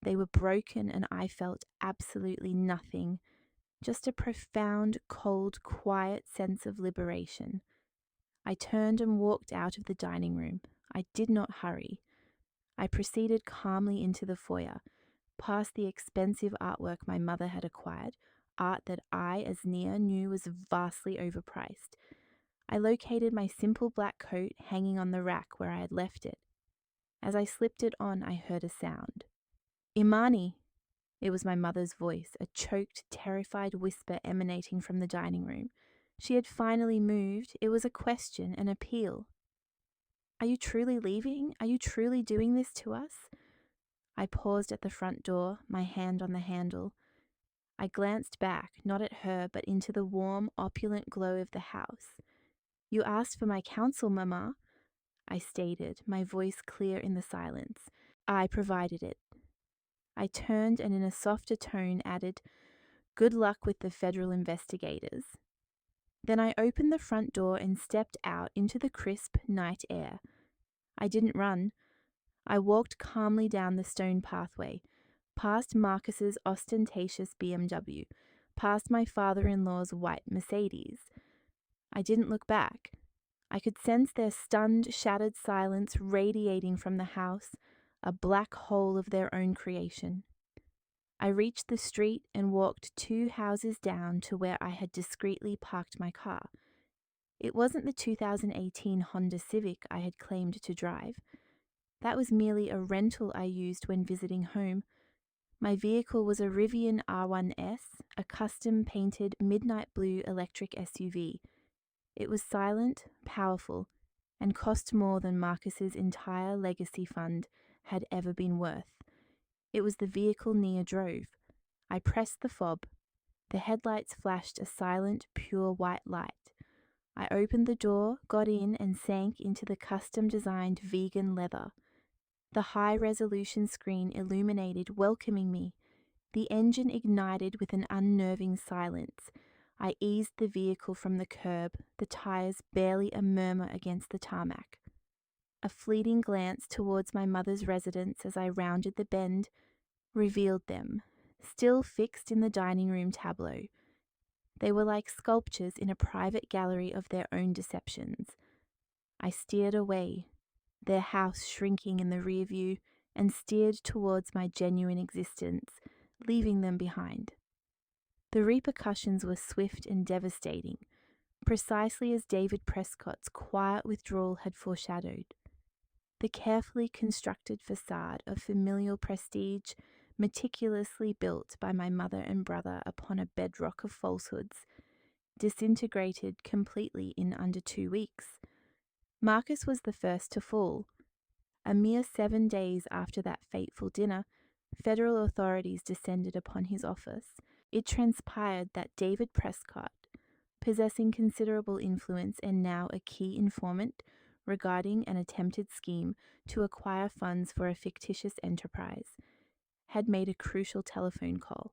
Speaker 1: They were broken and I felt absolutely nothing, just a profound, cold, quiet sense of liberation. I turned and walked out of the dining room. I did not hurry. I proceeded calmly into the foyer, past the expensive artwork my mother had acquired, art that I, as Nia, knew was vastly overpriced. I located my simple black coat hanging on the rack where I had left it. As I slipped it on, I heard a sound. Imani! It was my mother's voice, a choked, terrified whisper emanating from the dining room. She had finally moved. It was a question, an appeal. Are you truly leaving? Are you truly doing this to us? I paused at the front door, my hand on the handle. I glanced back, not at her, but into the warm, opulent glow of the house. You asked for my counsel, Mama, I stated, my voice clear in the silence. I provided it. I turned and in a softer tone added, Good luck with the federal investigators. Then I opened the front door and stepped out into the crisp night air. I didn't run. I walked calmly down the stone pathway, past Marcus's ostentatious BMW, past my father-in-law's white Mercedes. I didn't look back. I could sense their stunned, shattered silence radiating from the house, a black hole of their own creation. I reached the street and walked 2 houses down to where I had discreetly parked my car. It wasn't the 2018 Honda Civic I had claimed to drive. That was merely a rental I used when visiting home. My vehicle was a Rivian R1S, a custom-painted midnight blue electric SUV. It was silent, powerful, and cost more than Marcus's entire legacy fund had ever been worth. It was the vehicle Nia drove. I pressed the fob. The headlights flashed a silent, pure white light. I opened the door, got in, and sank into the custom-designed vegan leather. The high-resolution screen illuminated, welcoming me. The engine ignited with an unnerving silence. I eased the vehicle from the curb, the tires barely a murmur against the tarmac. A fleeting glance towards my mother's residence as I rounded the bend revealed them, still fixed in the dining room tableau. They were like sculptures in a private gallery of their own deceptions. I steered away, their house shrinking in the rear view, and steered towards my genuine existence, leaving them behind. The repercussions were swift and devastating, precisely as David Prescott's quiet withdrawal had foreshadowed. The carefully constructed facade of familial prestige, meticulously built by my mother and brother upon a bedrock of falsehoods, disintegrated completely in under 2 weeks. Marcus was the first to fall. A mere 7 days after that fateful dinner, federal authorities descended upon his office. It transpired that David Prescott, possessing considerable influence and now a key informant regarding an attempted scheme to acquire funds for a fictitious enterprise, had made a crucial telephone call.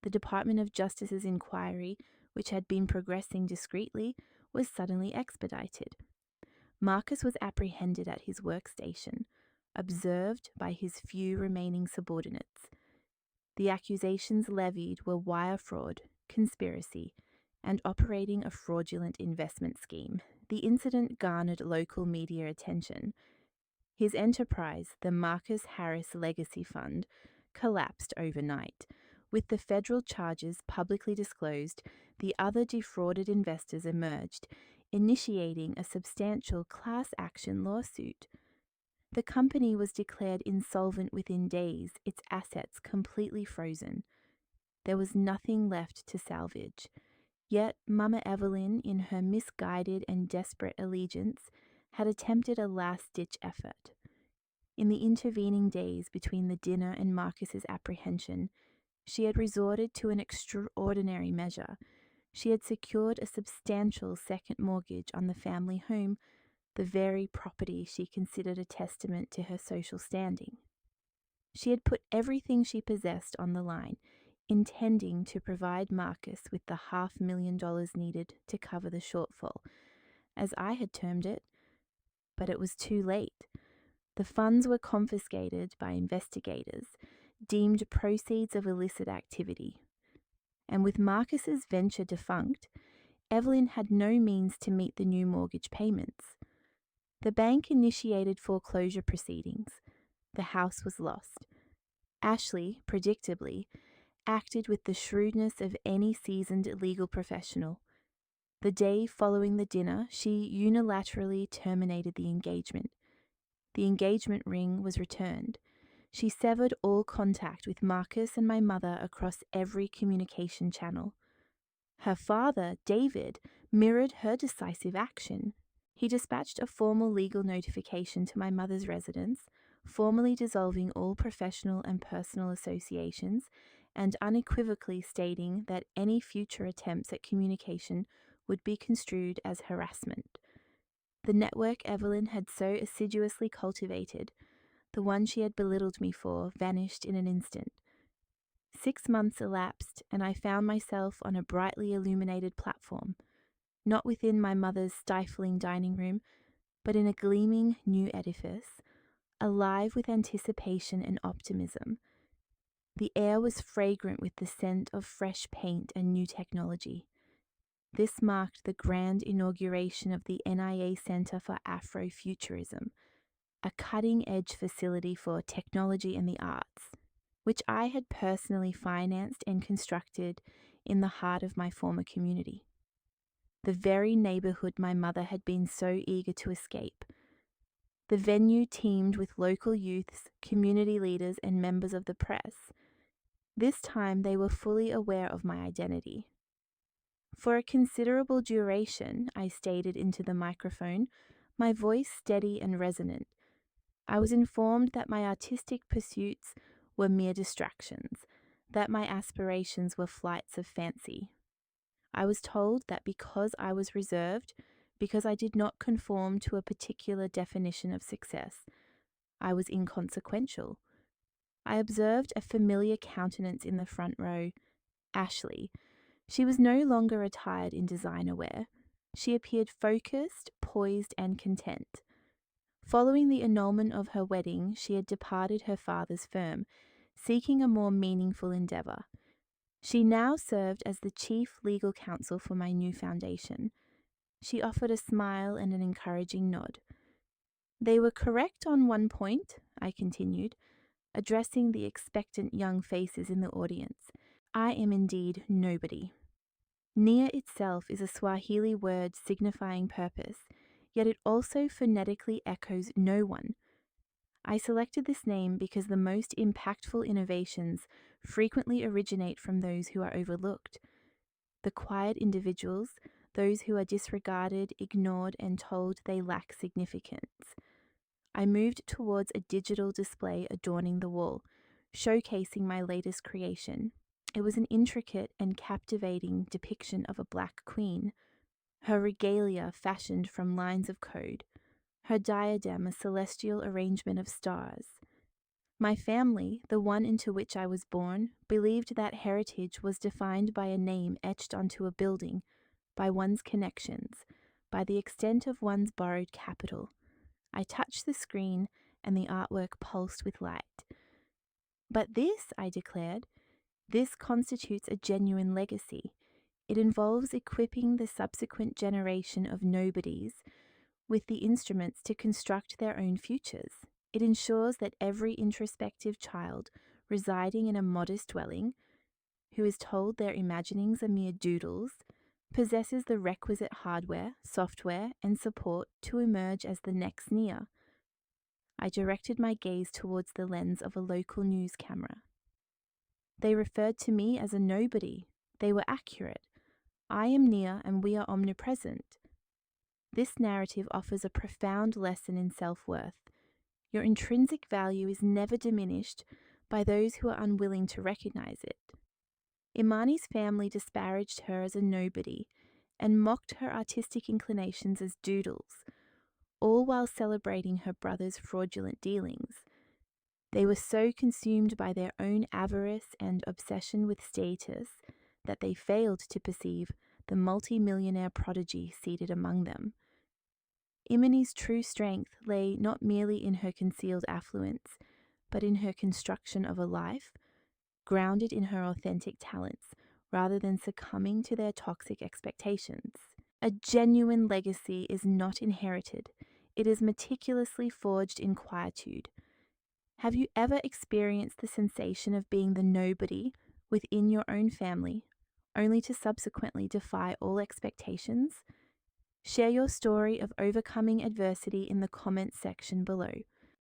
Speaker 1: The Department of Justice's inquiry, which had been progressing discreetly, was suddenly expedited. Marcus was apprehended at his workstation, observed by his few remaining subordinates. The accusations levied were wire fraud, conspiracy, and operating a fraudulent investment scheme. The incident garnered local media attention. His enterprise, the Marcus Harris Legacy Fund, collapsed overnight. With the federal charges publicly disclosed, the other defrauded investors emerged, initiating a substantial class action lawsuit. The company was declared insolvent within days, its assets completely frozen. There was nothing left to salvage. Yet Mama Evelyn, in her misguided and desperate allegiance, had attempted a last-ditch effort. In the intervening days between the dinner and Marcus's apprehension, she had resorted to an extraordinary measure. She had secured a substantial second mortgage on the family home, the very property she considered a testament to her social standing. She had put everything she possessed on the line, intending to provide Marcus with the $500,000 needed to cover the shortfall, as I had termed it. But it was too late. The funds were confiscated by investigators, deemed proceeds of illicit activity. And with Marcus's venture defunct, Evelyn had no means to meet the new mortgage payments. The bank initiated foreclosure proceedings. The house was lost. Ashley, predictably, acted with the shrewdness of any seasoned legal professional. The day following the dinner, she unilaterally terminated the engagement. The engagement ring was returned. She severed all contact with Marcus and my mother across every communication channel. Her father, David, mirrored her decisive action. He dispatched a formal legal notification to my mother's residence, formally dissolving all professional and personal associations, and unequivocally stating that any future attempts at communication would be construed as harassment. The network Evelyn had so assiduously cultivated, the one she had belittled me for, vanished in an instant. 6 months elapsed, and I found myself on a brightly illuminated platform, not within my mother's stifling dining room, but in a gleaming new edifice, alive with anticipation and optimism. The air was fragrant with the scent of fresh paint and new technology. This marked the grand inauguration of the NIA Center for Afrofuturism, a cutting-edge facility for technology and the arts, which I had personally financed and constructed in the heart of my former community. The very neighborhood my mother had been so eager to escape. The venue teemed with local youths, community leaders, and members of the press. This time they were fully aware of my identity. For a considerable duration, I stated into the microphone, my voice steady and resonant. I was informed that my artistic pursuits were mere distractions, that my aspirations were flights of fancy. I was told that because I was reserved, because I did not conform to a particular definition of success, I was inconsequential. I observed a familiar countenance in the front row, Ashley. She was no longer attired in designer wear. She appeared focused, poised, and content. Following the annulment of her wedding, she had departed her father's firm, seeking a more meaningful endeavor. She now served as the chief legal counsel for my new foundation. She offered a smile and an encouraging nod. They were correct on one point, I continued, addressing the expectant young faces in the audience. I am indeed nobody. Nia itself is a Swahili word signifying purpose, yet it also phonetically echoes no one. I selected this name because the most impactful innovations frequently originate from those who are overlooked. The quiet individuals, those who are disregarded, ignored, and told they lack significance. I moved towards a digital display adorning the wall, showcasing my latest creation. It was an intricate and captivating depiction of a black queen, her regalia fashioned from lines of code, her diadem a celestial arrangement of stars. My family, the one into which I was born, believed that heritage was defined by a name etched onto a building, by one's connections, by the extent of one's borrowed capital. I touched the screen, and the artwork pulsed with light. But this, I declared, this constitutes a genuine legacy. It involves equipping the subsequent generation of nobodies with the instruments to construct their own futures. It ensures that every introspective child, residing in a modest dwelling, who is told their imaginings are mere doodles, possesses the requisite hardware, software, and support to emerge as the next Nia. I directed my gaze towards the lens of a local news camera. They referred to me as a nobody. They were accurate. I am Nia and we are omnipresent. This narrative offers a profound lesson in self-worth. Your intrinsic value is never diminished by those who are unwilling to recognize it. Imani's family disparaged her as a nobody and mocked her artistic inclinations as doodles, all while celebrating her brother's fraudulent dealings. They were so consumed by their own avarice and obsession with status that they failed to perceive the multi-millionaire prodigy seated among them. Imani's true strength lay not merely in her concealed affluence, but in her construction of a life grounded in her authentic talents, rather than succumbing to their toxic expectations. A genuine legacy is not inherited, it is meticulously forged in quietude. Have you ever experienced the sensation of being the nobody within your own family, only to subsequently defy all expectations? Share your story of overcoming adversity in the comments section below.